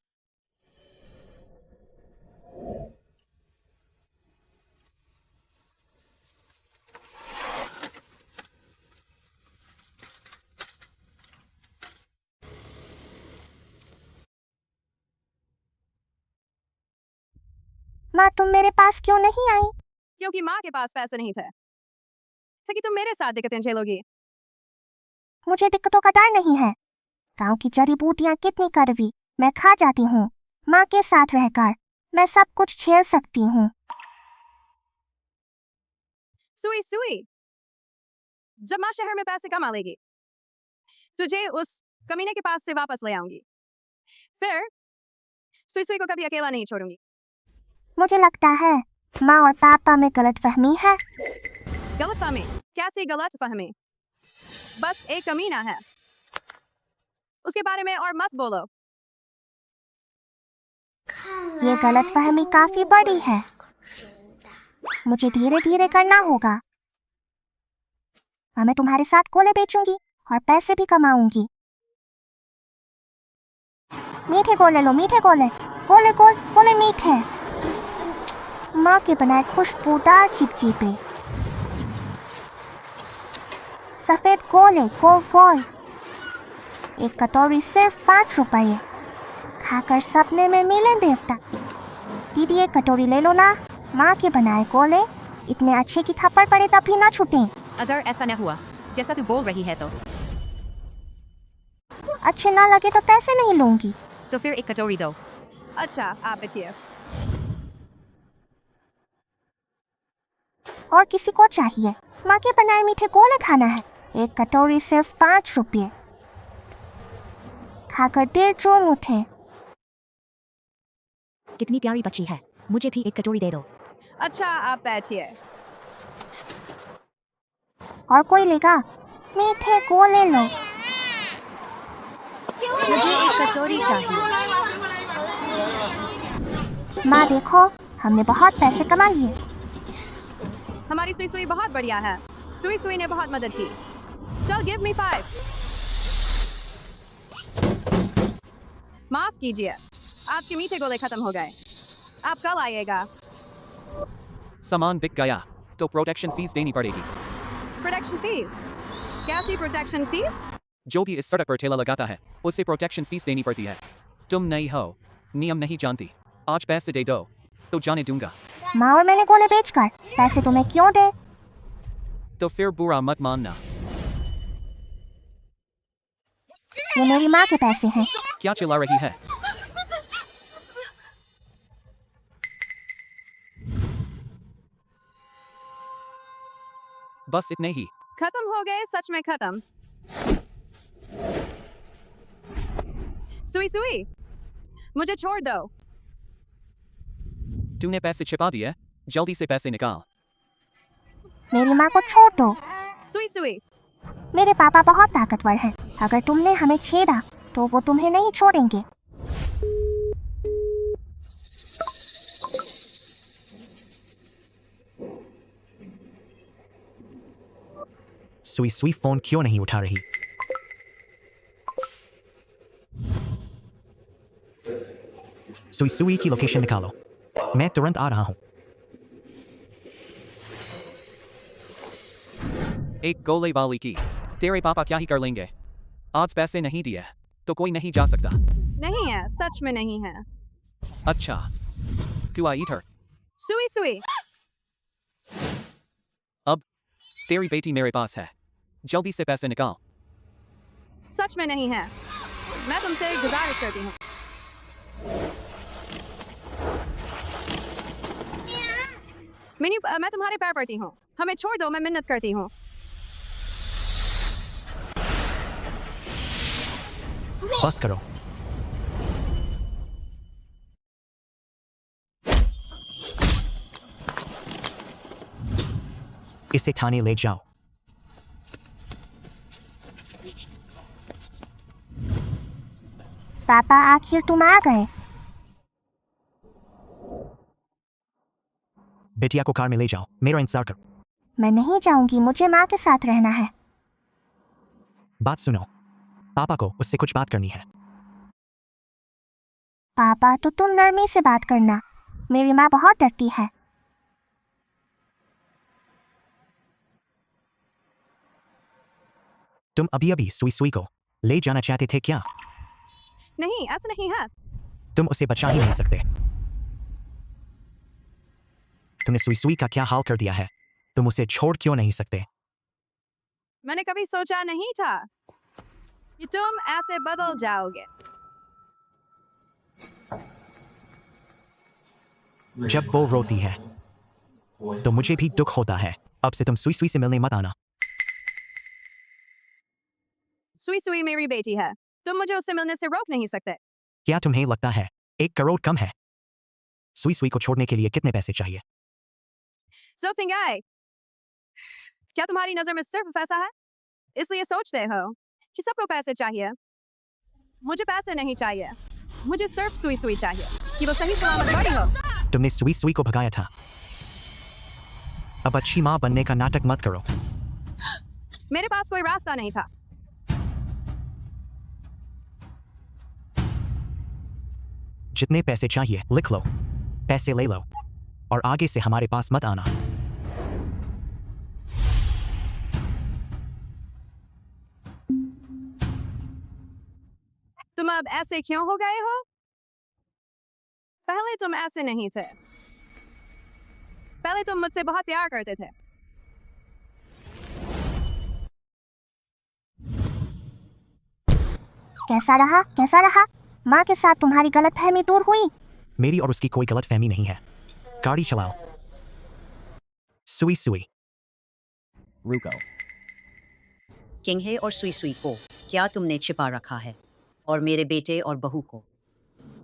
माँ, तुम मेरे पास क्यों नहीं आई? क्योंकि माँ के पास पैसे नहीं थे। कि तुम मेरे साथ दिक्कतें झेलोगी। मुझे दिक्कतों का डर नहीं है। गांव की जड़ी बूटियां कितनी कड़वी, मैं खा जाती हूँ। माँ के साथ रहकर मैं सब कुछ झेल सकती हूँ। सुई सुई, जब माँ शहर में पैसे कमा लेगी, तुझे उस कमीने के पास से वापस ले आऊंगी। फिर सुई सुई को कभी अकेला नहीं छोड़ूंगी। मुझे लगता है माँ और पापा में गलतफहमी है। गलतफहमी? कैसी गलतफहमी? बस एक कमीना है, उसके बारे में और मत बोलो। ये गलतफहमी काफी बड़ी है। मुझे धीरे धीरे करना होगा। मैं तुम्हारे साथ गोले बेचूंगी और पैसे भी कमाऊंगी। मीठे गोले लो, मीठे गोले। गोले गोल गोले मीठे। माँ के बनाए खुशबूदार चिपचिपे सफेद गोले गोल गोल। 1 कटोरी सिर्फ 5 रुपये। खाकर सपने में मिले देवता। दीदी, 1 कटोरी ले लो ना। माँ के बनाए गोले इतने अच्छे कि थप्पड़ पड़े तब भी ना छूटे। अगर ऐसा न हुआ जैसा तू बोल रही है तो अच्छे ना लगे तो पैसे नहीं लूंगी। तो फिर 1 कटोरी दो। अच्छा, आप बैठिए। और किसी को चाहिए? माँ के बनाए मीठे गोले खाना है। 1 कटोरी सिर्फ 5 रुपये। खाकर देर जो मुठे। कितनी प्यारी बच्ची है, मुझे भी 1 कटोरी दे दो। अच्छा, आप बैठिए। और कोई लेगा? मीठे गोले लो। मुझे 1 कटोरी चाहिए। माँ देखो, हमने बहुत पैसे कमा लिए। हमारी सुई सुई बहुत बढ़िया है। सुई सुई ने बहुत मदद की। चल, गिव मी 5। माफ कीजिए, आपके मीठे गोले खत्म हो गए। आप कल आइएगा। सामान बिक गया तो प्रोटेक्शन फीस देनी पड़ेगी। Protection fees? कैसी प्रोटेक्शन फीस? जो भी इस सड़क पर ठेला लगाता है उसे प्रोटेक्शन फीस देनी पड़ती है। तुम नई हो, नियम नहीं जानती। आज पैसे दे दो तो जाने दूंगा। माँ और मैंने गोले बेचकर पैसे तुम्हें क्यों दे? तो फिर बुरा मत मानना। ये मेरी माँ के पैसे हैं। क्या चिल्ला रही है? बस इतने ही। खत्म हो गए, सच में खत्म। सुई सुई, मुझे छोड़ दो। तूने पैसे छिपा दिए, जल्दी से पैसे निकाल। मेरी माँ को छोड़ दो। सुई सुई, मेरे पापा बहुत ताकतवर हैं। अगर तुमने हमें छेड़ा तो वो तुम्हें नहीं छोड़ेंगे। सुई सुई फोन क्यों नहीं उठा रही? सुई सुई की लोकेशन निकालो। मैं तुरंत आ रहा हूं। एक गोले वाली की। तेरे पापा क्या ही कर लेंगे? आज पैसे नहीं दिए तो कोई नहीं जा सकता। नहीं है, सच में नहीं है। अच्छा, तू आई इधर। सुई सुई, अब तेरी बेटी मेरे पास है, जल्दी से पैसे निकाल। सच में नहीं है। मैं तुमसे गुजारिश करती हूँ। मिनी, मैं तुम्हारे पैर पड़ती हूँ, हमें छोड़ दो, मैं मिन्नत करती हूँ। बस करो। इसे थाने ले जाओ। पापा, आखिर तुम आ गए। बेटिया को कार में ले जाओ, मेरा इंतजार करो। मैं नहीं जाऊंगी, मुझे माँ के साथ रहना है। बात सुनो, पापा को उससे कुछ बात करनी है। पापा, तो तुम नरमी से बात करना, मेरी माँ बहुत डरती है। तुम अभी अभी सुई सुई को ले जाना चाहते थे क्या? नहीं, ऐसा नहीं है। तुम उसे बचा ही नहीं सकते। तुमने सुई सुई का क्या हाल कर दिया है? तुम उसे छोड़ क्यों नहीं सकते? मैंने कभी सोचा नहीं था कि तुम ऐसे बदल जाओगे। जब वो रोती है तो मुझे भी दुख होता है। अब से तुम सुई सुई से मिलने मत आना। सुई सुई मेरी बेटी है, तुम मुझे उससे मिलने से रोक नहीं सकते। क्या तुम्हें लगता है 1 करोड़ कम है? सुई सुई को छोड़ने के लिए कितने पैसे चाहिए? सोफिंगाई, क्या तुम्हारी नजर में सिर्फ पैसा है? इसलिए सोचते हो कि सबको पैसे चाहिए। मुझे पैसे नहीं चाहिए, मुझे सिर्फ सुई सुई चाहिए कि वो सही सलामत बड़ी हो। तुमने सुई सुई को भगाया था, अब अच्छी माँ बनने का नाटक मत करो। मेरे पास कोई रास्ता नहीं था। जितने पैसे चाहिए लिख लो, पैसे ले लो और आगे से हमारे पास मत आना। तुम अब ऐसे क्यों हो गए हो? पहले तुम ऐसे नहीं थे। पहले तुम मुझसे बहुत प्यार करते थे। कैसा रहा? कैसा रहा? माँ के साथ तुम्हारी गलतफहमी दूर हुई? मेरी और उसकी कोई गलतफहमी नहीं है। गाड़ी चलाओ। सुई सुई। रुको। किंगहे और सुई सुई को क्या तुमने छिपा रखा है? और मेरे बेटे और बहू को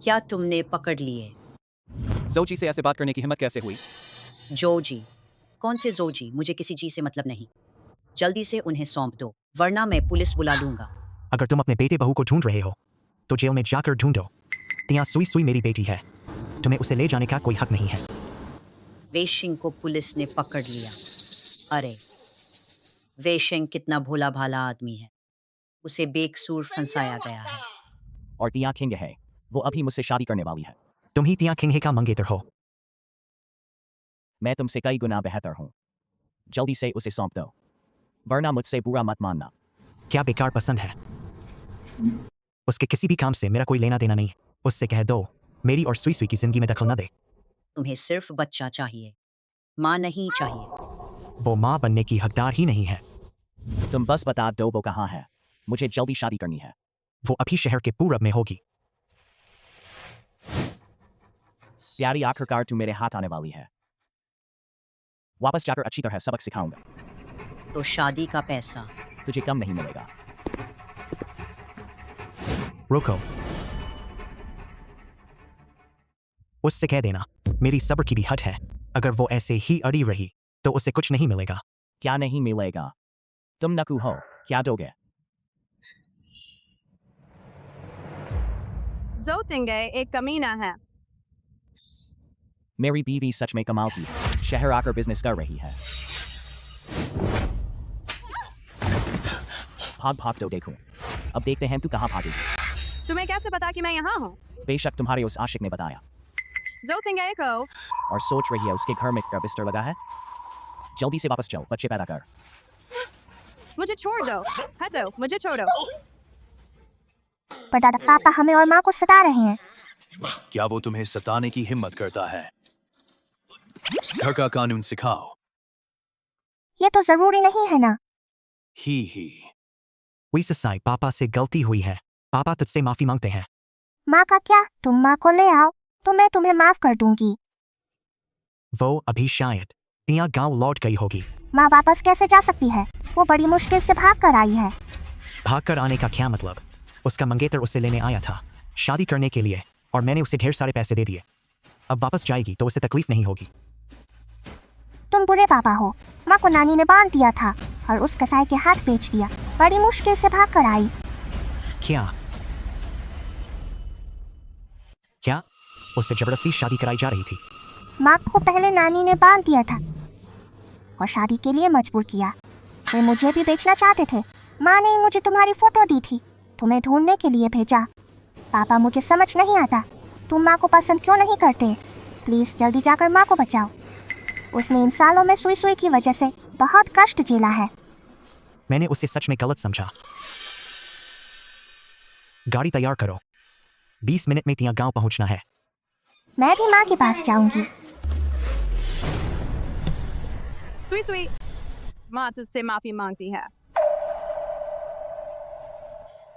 क्या तुमने पकड़ लिए? जोजी से ऐसे बात करने की हिम्मत कैसे हुई? जोजी? कौन से जोजी? मुझे किसी जी से मतलब नहीं। जल्दी से उन्हें सौंप दो, वरना मैं पुलिस बुला लूंगा। अगर तुम अपने बेटे बहू को ढूंढ रहे हो तो जेल में जाकर ढूंढो। तिया सुई सुई मेरी बेटी है, तुम्हें उसे ले जाने का कोई हक नहीं है। वेशिंग को पुलिस ने पकड़ लिया। अरे, वेशिंग कितना भोला भाला आदमी है, उसे बेकसूर फंसाया गया है। और तिया किंग है, वो अभी मुझसे शादी करने वाली है। तुम ही तिया किंग का मंगेतर हो। मैं तुमसे कई गुना बेहतर हूँ। जल्दी से उसे सौंप दो, वरना मुझसे बुरा मत मानना। क्या बेकार पसंद है? उसके किसी भी काम से मेरा कोई लेना देना नहीं है। उससे कह दो मेरी और सुई सुई की जिंदगी में दखल न दे। तुम्हें सिर्फ बच्चा चाहिए, माँ नहीं चाहिए। वो माँ बनने की हकदार ही नहीं है। तुम बस बता दो वो कहाँ है। मुझे जल्दी शादी करनी है। वो अभी शहर के पूरब में होगी। प्यारी, आखिरकार तू मेरे हाथ आने वाली है। वापस जाकर अच्छी तरह सबक सिखाऊंगा। तो शादी का पैसा तुझे कम नहीं मिलेगा। रुको, उससे कह देना मेरी सब्र की भी हद है। अगर वो ऐसे ही अड़ी रही तो उसे कुछ नहीं मिलेगा। क्या नहीं मिलेगा? तुम नकू हो, क्या दोगे? जो तिंगे एक कमीना है। मेरी बीवी सच में कमाल की है। शहर आकर बिजनेस कर रही है। भाग भाग तो देखूं। अब देखते हैं तू कहाँ भागेगी। तुम्हें कैसे पता कि मैं यहाँ हूँ? बेशक तुम्हारे उस आशिक ने बताया। जो तिंगे को और सोच रही है उसके घर में का बिस्तर लगा है। जल्दी से वापस जाओ, बच्चे पैदा कर। मुझे छोड़ दो, हटो, मुझे छोड़ो। पर दादा पापा हमें और माँ को सता रहे हैं। क्या वो तुम्हें सताने की हिम्मत करता है? घर का कानून सिखाओ। ये तो जरूरी नहीं है ना। ही वही ससाई, पापा से गलती हुई है। पापा तुझसे माफी मांगते हैं। माँ का क्या? तुम माँ को ले आओ तो मैं तुम्हें माफ कर दूंगी। वो अभी शायद यहाँ गांव लौट गई होगी। माँ वापस कैसे जा सकती है? वो बड़ी मुश्किल से भाग कर आई है। भाग कर आने का क्या मतलब? उसका मंगेतर उसे लेने आया था शादी करने के लिए और मैंने उसे ढेर सारे पैसे दे दिए। अब वापस जाएगी तो उसे तकलीफ नहीं होगी। तुम बुरे पापा हो। माँ को नानी ने बांध दिया था और उस कसाई के हाथ बेच दिया। बड़ी मुश्किल से भाग कर आई। क्या उससे जबरदस्ती शादी कराई जा रही थी? माँ को पहले नानी ने बांध दिया था और शादी के लिए मजबूर किया। वे मुझे भी बेचना चाहते थे। माँ ने मुझे तुम्हारी फोटो दी थी, तुम्हें ढूंढने के लिए भेजा। पापा मुझे समझ नहीं आता, तुम माँ को पसंद क्यों नहीं करते? प्लीज जल्दी जाकर माँ को बचाओ। उसने इन सालों में सुई सुई की वजह से बहुत कष्ट झेला है। मैंने उसे सच में गलत समझा। गाड़ी तैयार करो, 20 मिनट में यहाँ गांव पहुंचना है। मैं भी माँ के पास जाऊंगी। सुई सुई, माँ तुझसे माफी मांगती है।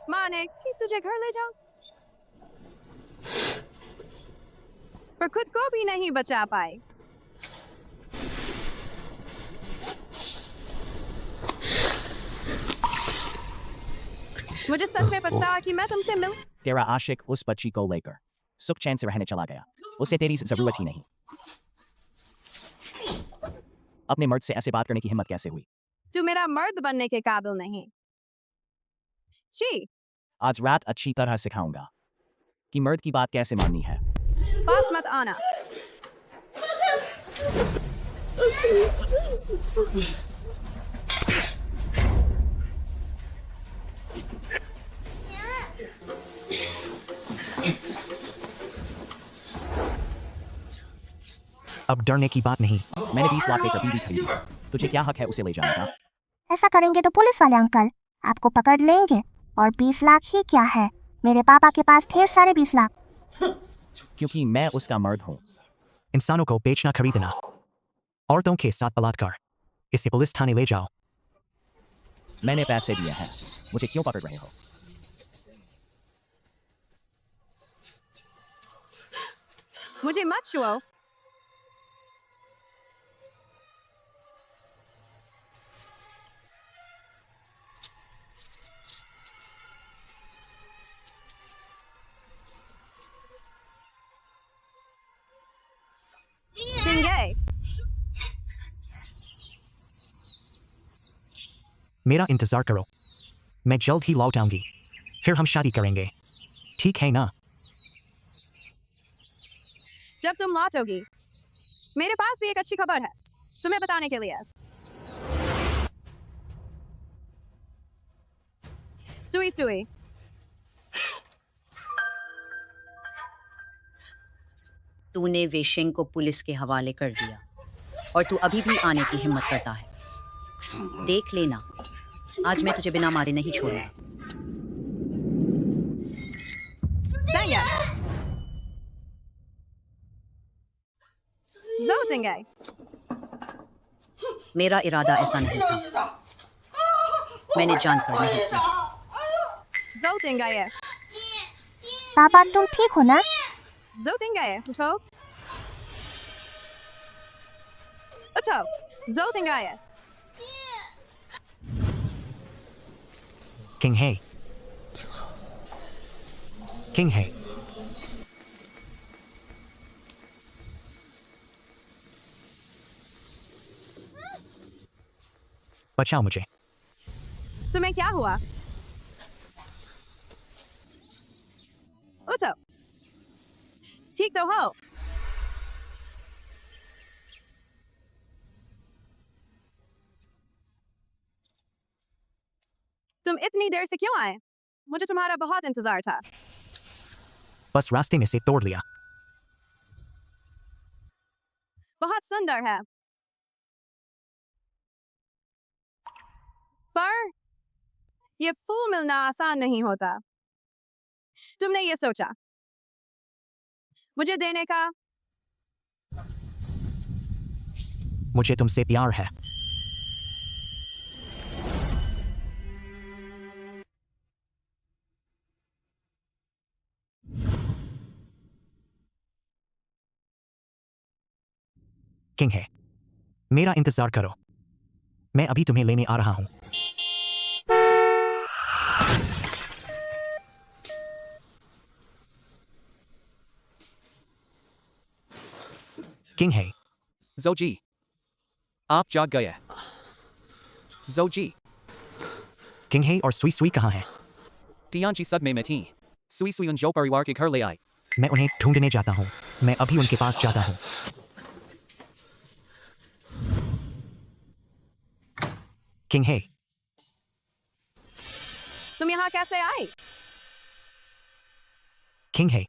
माँ ने कि तुझे घर ले जाऊं, पर खुद को भी नहीं बचा पाई। मुझे सच में पछतावा कि मैं तुमसे मिल। तेरा आशिक उस बच्ची को लेकर सुख चैन से रहने चला गया। उसे तेरी जरूरत ही नहीं। अपने मर्द से ऐसे बात करने की हिम्मत कैसे हुई? तू मेरा मर्द बनने के काबिल नहीं। छी, आज रात अच्छी तरह सिखाऊंगा कि मर्द की बात कैसे माननी है। पास मत आना। अब डरने की बात नहीं। मैंने 20 लाख देकर बीवी खरीदी। तुझे क्या हक है उसे ले जाने का? ऐसा करेंगे तो पुलिस वाले अंकल आपको पकड़ लेंगे। और 20 लाख ही क्या है, मेरे पापा के पास ढेर सारे 20 लाख। क्योंकि मैं उसका मर्द हूँ। इंसानों को बेचना खरीदना, औरतों के साथ बलात्कार, इसे पुलिस थाने ले जाओ। मैंने पैसे दिए हैं, मुझे क्यों पकड़ रहे हो? मुझे मत छुओ। मेरा इंतजार करो, मैं जल्द ही लौट आऊंगी, फिर हम शादी करेंगे, ठीक है ना? जब तुम लौटोगी, मेरे पास भी एक अच्छी खबर है तुम्हें बताने के लिए। सुई सुई, तूने वेशिंग को पुलिस के हवाले कर दिया और तू अभी भी आने की हिम्मत करता है। देख लेना, आज मैं तुझे बिना मारे नहीं छोड़ूंगा। Tingai. मेरा इरादा ऐसा नहीं था। मैंने जानकर नहीं किया। Zo Tingai. पापा तुम ठीक हो ना? Zo Tingai. Uto. Uto. Zo Tingai. King Hay. King Hay. बचाओ मुझे। तुम्हें क्या हुआ? उठो। ठीक तो हो? तुम इतनी देर से क्यों आए? मुझे तुम्हारा बहुत इंतजार था। बस रास्ते में से तोड़ लिया। बहुत सुंदर है। पर ये फूल मिलना आसान नहीं होता। तुमने ये सोचा मुझे देने का? मुझे तुमसे प्यार है। किंग है, मेरा इंतजार करो। मैं अभी तुम्हें लेने आ रहा हूं। किंग है। Zoji. आप जाग गए। Zoji. किंग है और सुई सुई कहाँ है? तियांची सदमे में थी। सुई सुई उन जो परिवार के घर ले आई। मैं उन्हें ढूंढने जाता हूं। मैं अभी उनके पास जाता हूं। किंग है। तुम यहाँ कैसे आए? किंग है।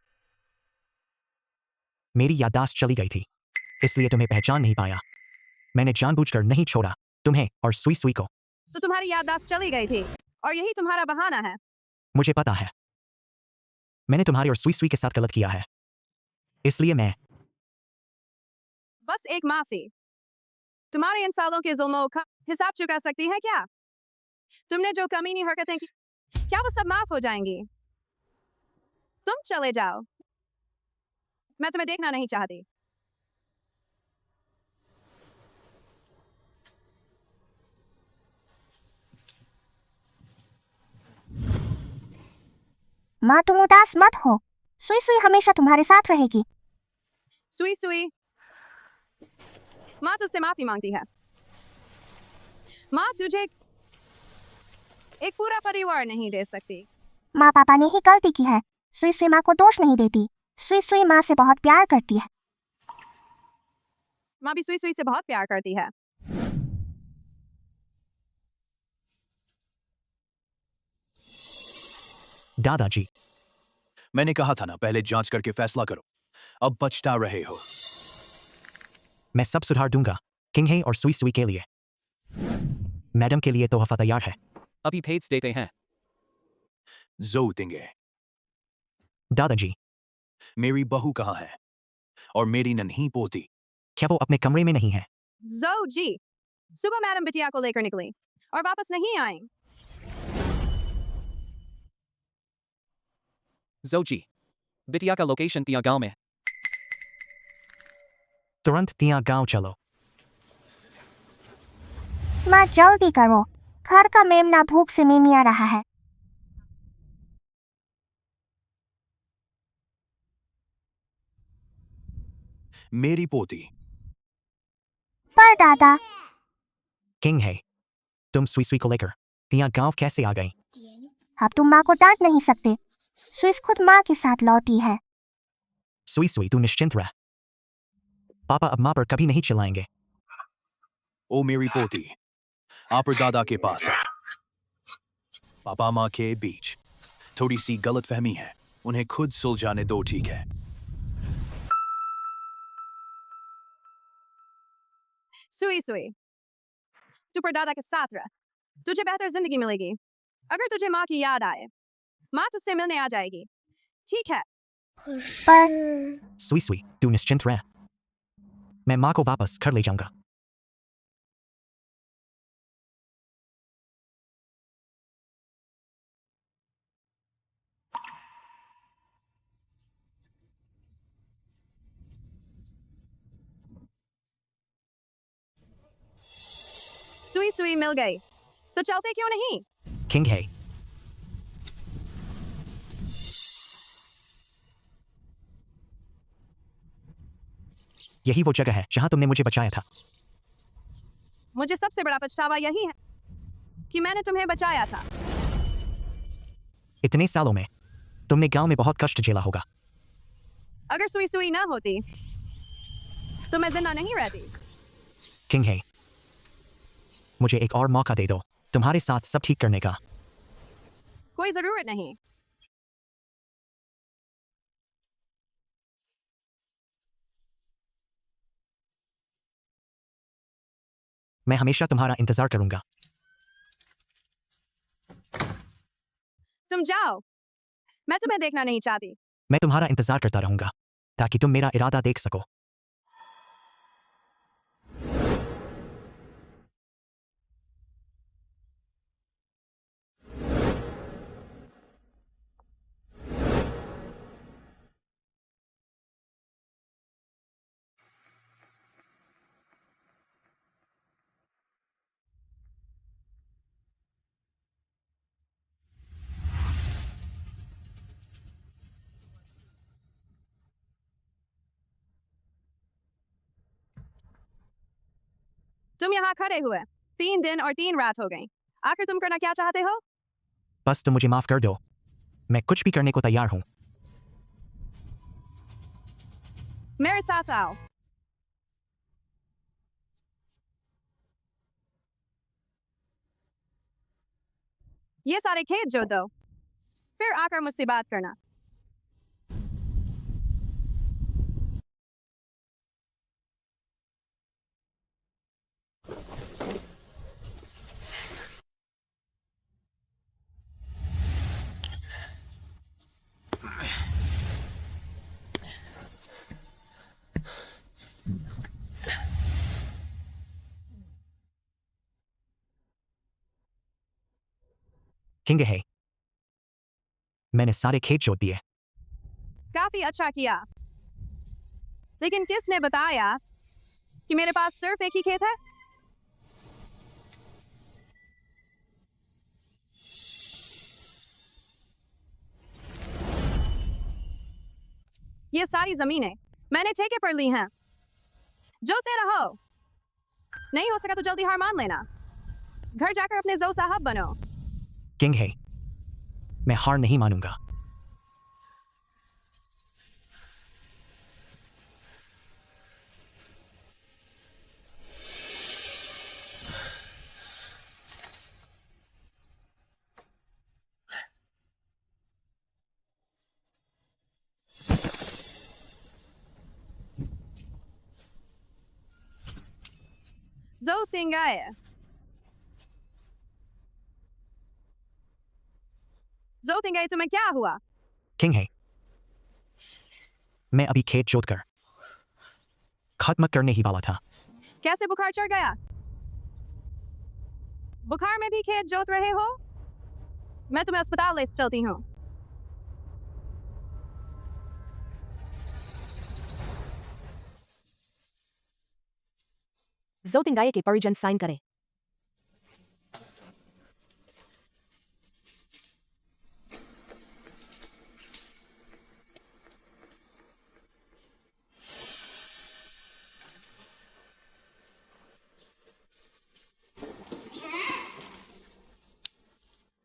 मेरी याददाश्त चली गई थी, इसलिए तुम्हें पहचान नहीं पाया। मैंने जानबूझकर नहीं छोड़ा तुम्हें और सुई सुई को। तो तुम्हारी याददाश्त चली गई थी और यही तुम्हारा बहाना है। मुझे पता है, मैंने तुम्हारे और सुई सुई के साथ गलत किया है, इसलिए मैं बस एक माफी। तुम्हारे इन सालों के जुल्मों का हिसाब चुका सकती है क्या? तुमने जो कमीनी हरकतें की, क्या वो सब माफ हो जाएंगी? तुम चले जाओ। मैं तुम्हें देखना नहीं चाहती। माँ तुम उदास मत हो। सुई सुई हमेशा तुम्हारे साथ रहेगी। सुई सुई, माँ तुझसे माफी मांगती है। माँ तुझे एक पूरा परिवार नहीं दे सकती। माँ पापा ने ही गलती की है। सुई सुई माँ को दोष नहीं देती। सुई सुई माँ से बहुत प्यार करती है। माँ भी सुई सुई से बहुत प्यार करती है। दादाजी, मैंने कहा था ना, पहले जांच करके फैसला करो। अब बचता रहे हो। मैं सब सुधार दूंगा किंग है और सुई सुई के लिए। मैडम के लिए तोहफा तैयार है। अभी भेज देते हैं। जो तिंगे। दादाजी, मेरी बहू कहाँ है? और मेरी नन्ही पोती? क्या वो अपने कमरे में नहीं है? जो जी, सुबह मैडम बिटिया को लेकर निकली और वापस नहीं आई। Zoji. बिटिया का लोकेशन तिया गांव में। तुरंत तिया गांव चलो। माँ जल्दी करो, घर का मेमना भूख से मिमिया रहा है। मेरी पोती। पर दादा, किंग है, तुम सुई सुई को लेकर तिया गांव कैसे आ गई? अब तुम माँ को डांट नहीं सकते। स्विस खुद माँ के साथ लौटी है। सुई सुई तू निश्चिंत रह। पापा अब माँ पर कभी नहीं चिल्लाएंगे। ओ मेरी पोती, आप और दादा के पास है। पापा माँ के बीच थोड़ी सी गलतफहमी है, उन्हें खुद सुलझाने दो, ठीक है? सुई सुई, तू परदादा के साथ रह। तुझे बेहतर जिंदगी मिलेगी। अगर तुझे माँ की याद आए, माँ तुझसे मिलने आ जाएगी, ठीक है? पर सुई सुई तू निश्चिंत रह। मैं माँ को वापस घर ले जाऊंगा। सुई सुई मिल गई तो चलते क्यों नहीं? किंग है। यही वो जगह है जहां तुमने मुझे बचाया था। मुझे सबसे बड़ा पछतावा यही है कि मैंने तुम्हें बचाया था। इतने सालों में तुमने गांव में बहुत कष्ट झेला होगा। अगर सुई सुई ना होती तो मैं जिंदा नहीं रहती। किंग है, मुझे एक और मौका दे दो तुम्हारे साथ सब ठीक करने का। कोई जरूरत नहीं। मैं हमेशा तुम्हारा इंतजार करूंगा। तुम जाओ, मैं तुम्हें देखना नहीं चाहती। मैं तुम्हारा इंतजार करता रहूंगा ताकि तुम मेरा इरादा देख सको। तुम यहाँ खड़े हुए 3 दिन और 3 रात हो गई। आखिर तुम करना क्या चाहते हो? बस तुम मुझे माफ कर दो, मैं कुछ भी करने को तैयार हूं। मेरे साथ आओ। ये सारे खेत जोत दो, फिर आकर मुझसे बात करना। किंग है, मैंने सारे खेत जोत दिए। काफी अच्छा किया, लेकिन किसने बताया कि मेरे पास सिर्फ एक ही खेत है? ये सारी जमीनें मैंने ठेके पर ली हैं। जोते रहो। नहीं हो सका तो जल्दी हार मान लेना। घर जाकर अपने जो साहब बनो। किंग है, मैं हार नहीं मानूंगा। जो तिंगाए। जो तिंगाए तुम्हें क्या हुआ? किंग है, मैं अभी खेत जोत कर खत्म करने ही वाला था। कैसे बुखार चढ़ गया? बुखार में भी खेत जोत रहे हो? मैं तुम्हें अस्पताल ले चलती हूँ। जोतिंगाए के परिजन साइन करें।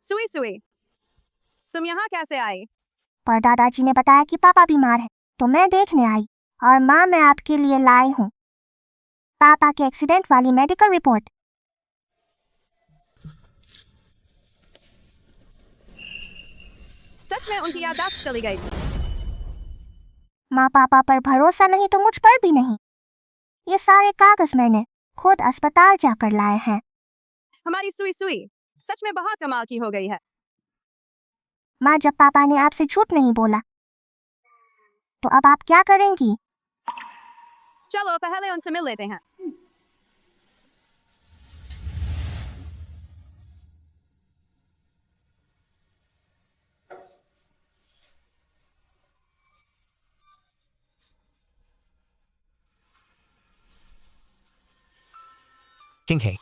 सुई सुई, तुम यहाँ कैसे आई? पर दादाजी ने बताया कि पापा बीमार है, तो मैं देखने आई। और माँ, मैं आपके लिए लाई हूँ पापा के एक्सीडेंट वाली मेडिकल रिपोर्ट। सच में उनकी याददाश्त चली गई। माँ पापा पर भरोसा नहीं तो मुझ पर भी नहीं। ये सारे कागज मैंने खुद अस्पताल जाकर लाए हैं। हमारी सुई सुई सच में बहुत कमाल की हो गई है। माँ, जब पापा ने आपसे झूठ नहीं बोला तो अब आप क्या करेंगी? चलो पहले उनसे मिल लेते हैं। किंग है,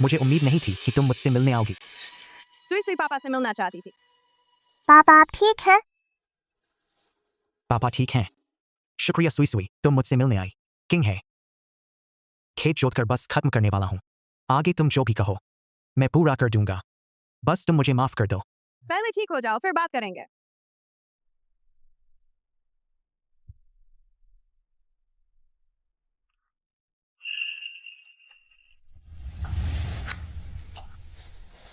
मुझे उम्मीद नहीं थी कि तुम मुझसे मिलने आओगी। सुई सुई पापा से मिलना चाहती थी। पापा आप ठीक हैं? पापा ठीक हैं। शुक्रिया सुई सुई, तुम मुझसे मिलने आई। किंग है, खेत जोतकर बस खत्म करने वाला हूं। आगे तुम जो भी कहो मैं पूरा कर दूंगा, बस तुम मुझे माफ कर दो। पहले ठीक हो जाओ फिर बात करेंगे।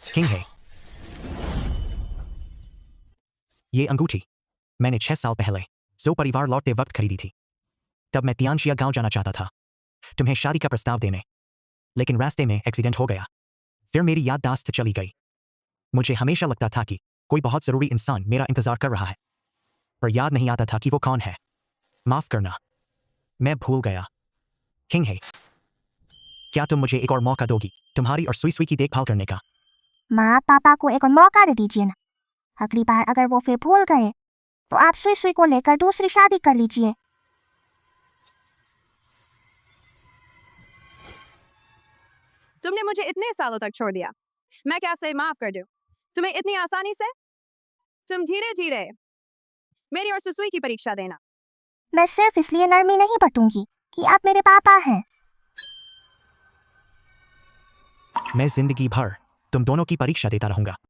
किंग है, ये अंगूठी मैंने 6 साल पहले जो परिवार लौटते वक्त खरीदी थी। तब मैं तियांशिया गांव जाना चाहता था तुम्हें शादी का प्रस्ताव देने, लेकिन रास्ते में एक्सीडेंट हो गया। फिर मेरी याददाश्त चली गई। मुझे हमेशा लगता था कि कोई बहुत जरूरी इंसान मेरा इंतजार कर रहा है, पर याद नहीं आता था कि वो कौन है। माफ करना, मैं भूल गया। किंग है, क्या तुम मुझे एक और मौका दोगी तुम्हारी और सुई सुई की देखभाल करने का? माँ पापा को एक और मौका दे दीजिए ना। अगली बार अगर वो फिर भूल गए तो आप सुई सुई को लेकर दूसरी शादी कर लीजिए। तुमने मुझे इतने सालों तक छोड़ दिया, मैं कैसे माफ कर दूं तुम्हें इतनी आसानी से? तुम धीरे धीरे मेरी और सुसुई की परीक्षा देना। मैं सिर्फ इसलिए नरमी नहीं बरतूंगी कि आप मेरे पापा हैं। मैं जिंदगी भर तुम दोनों की परीक्षा देता रहूंगा।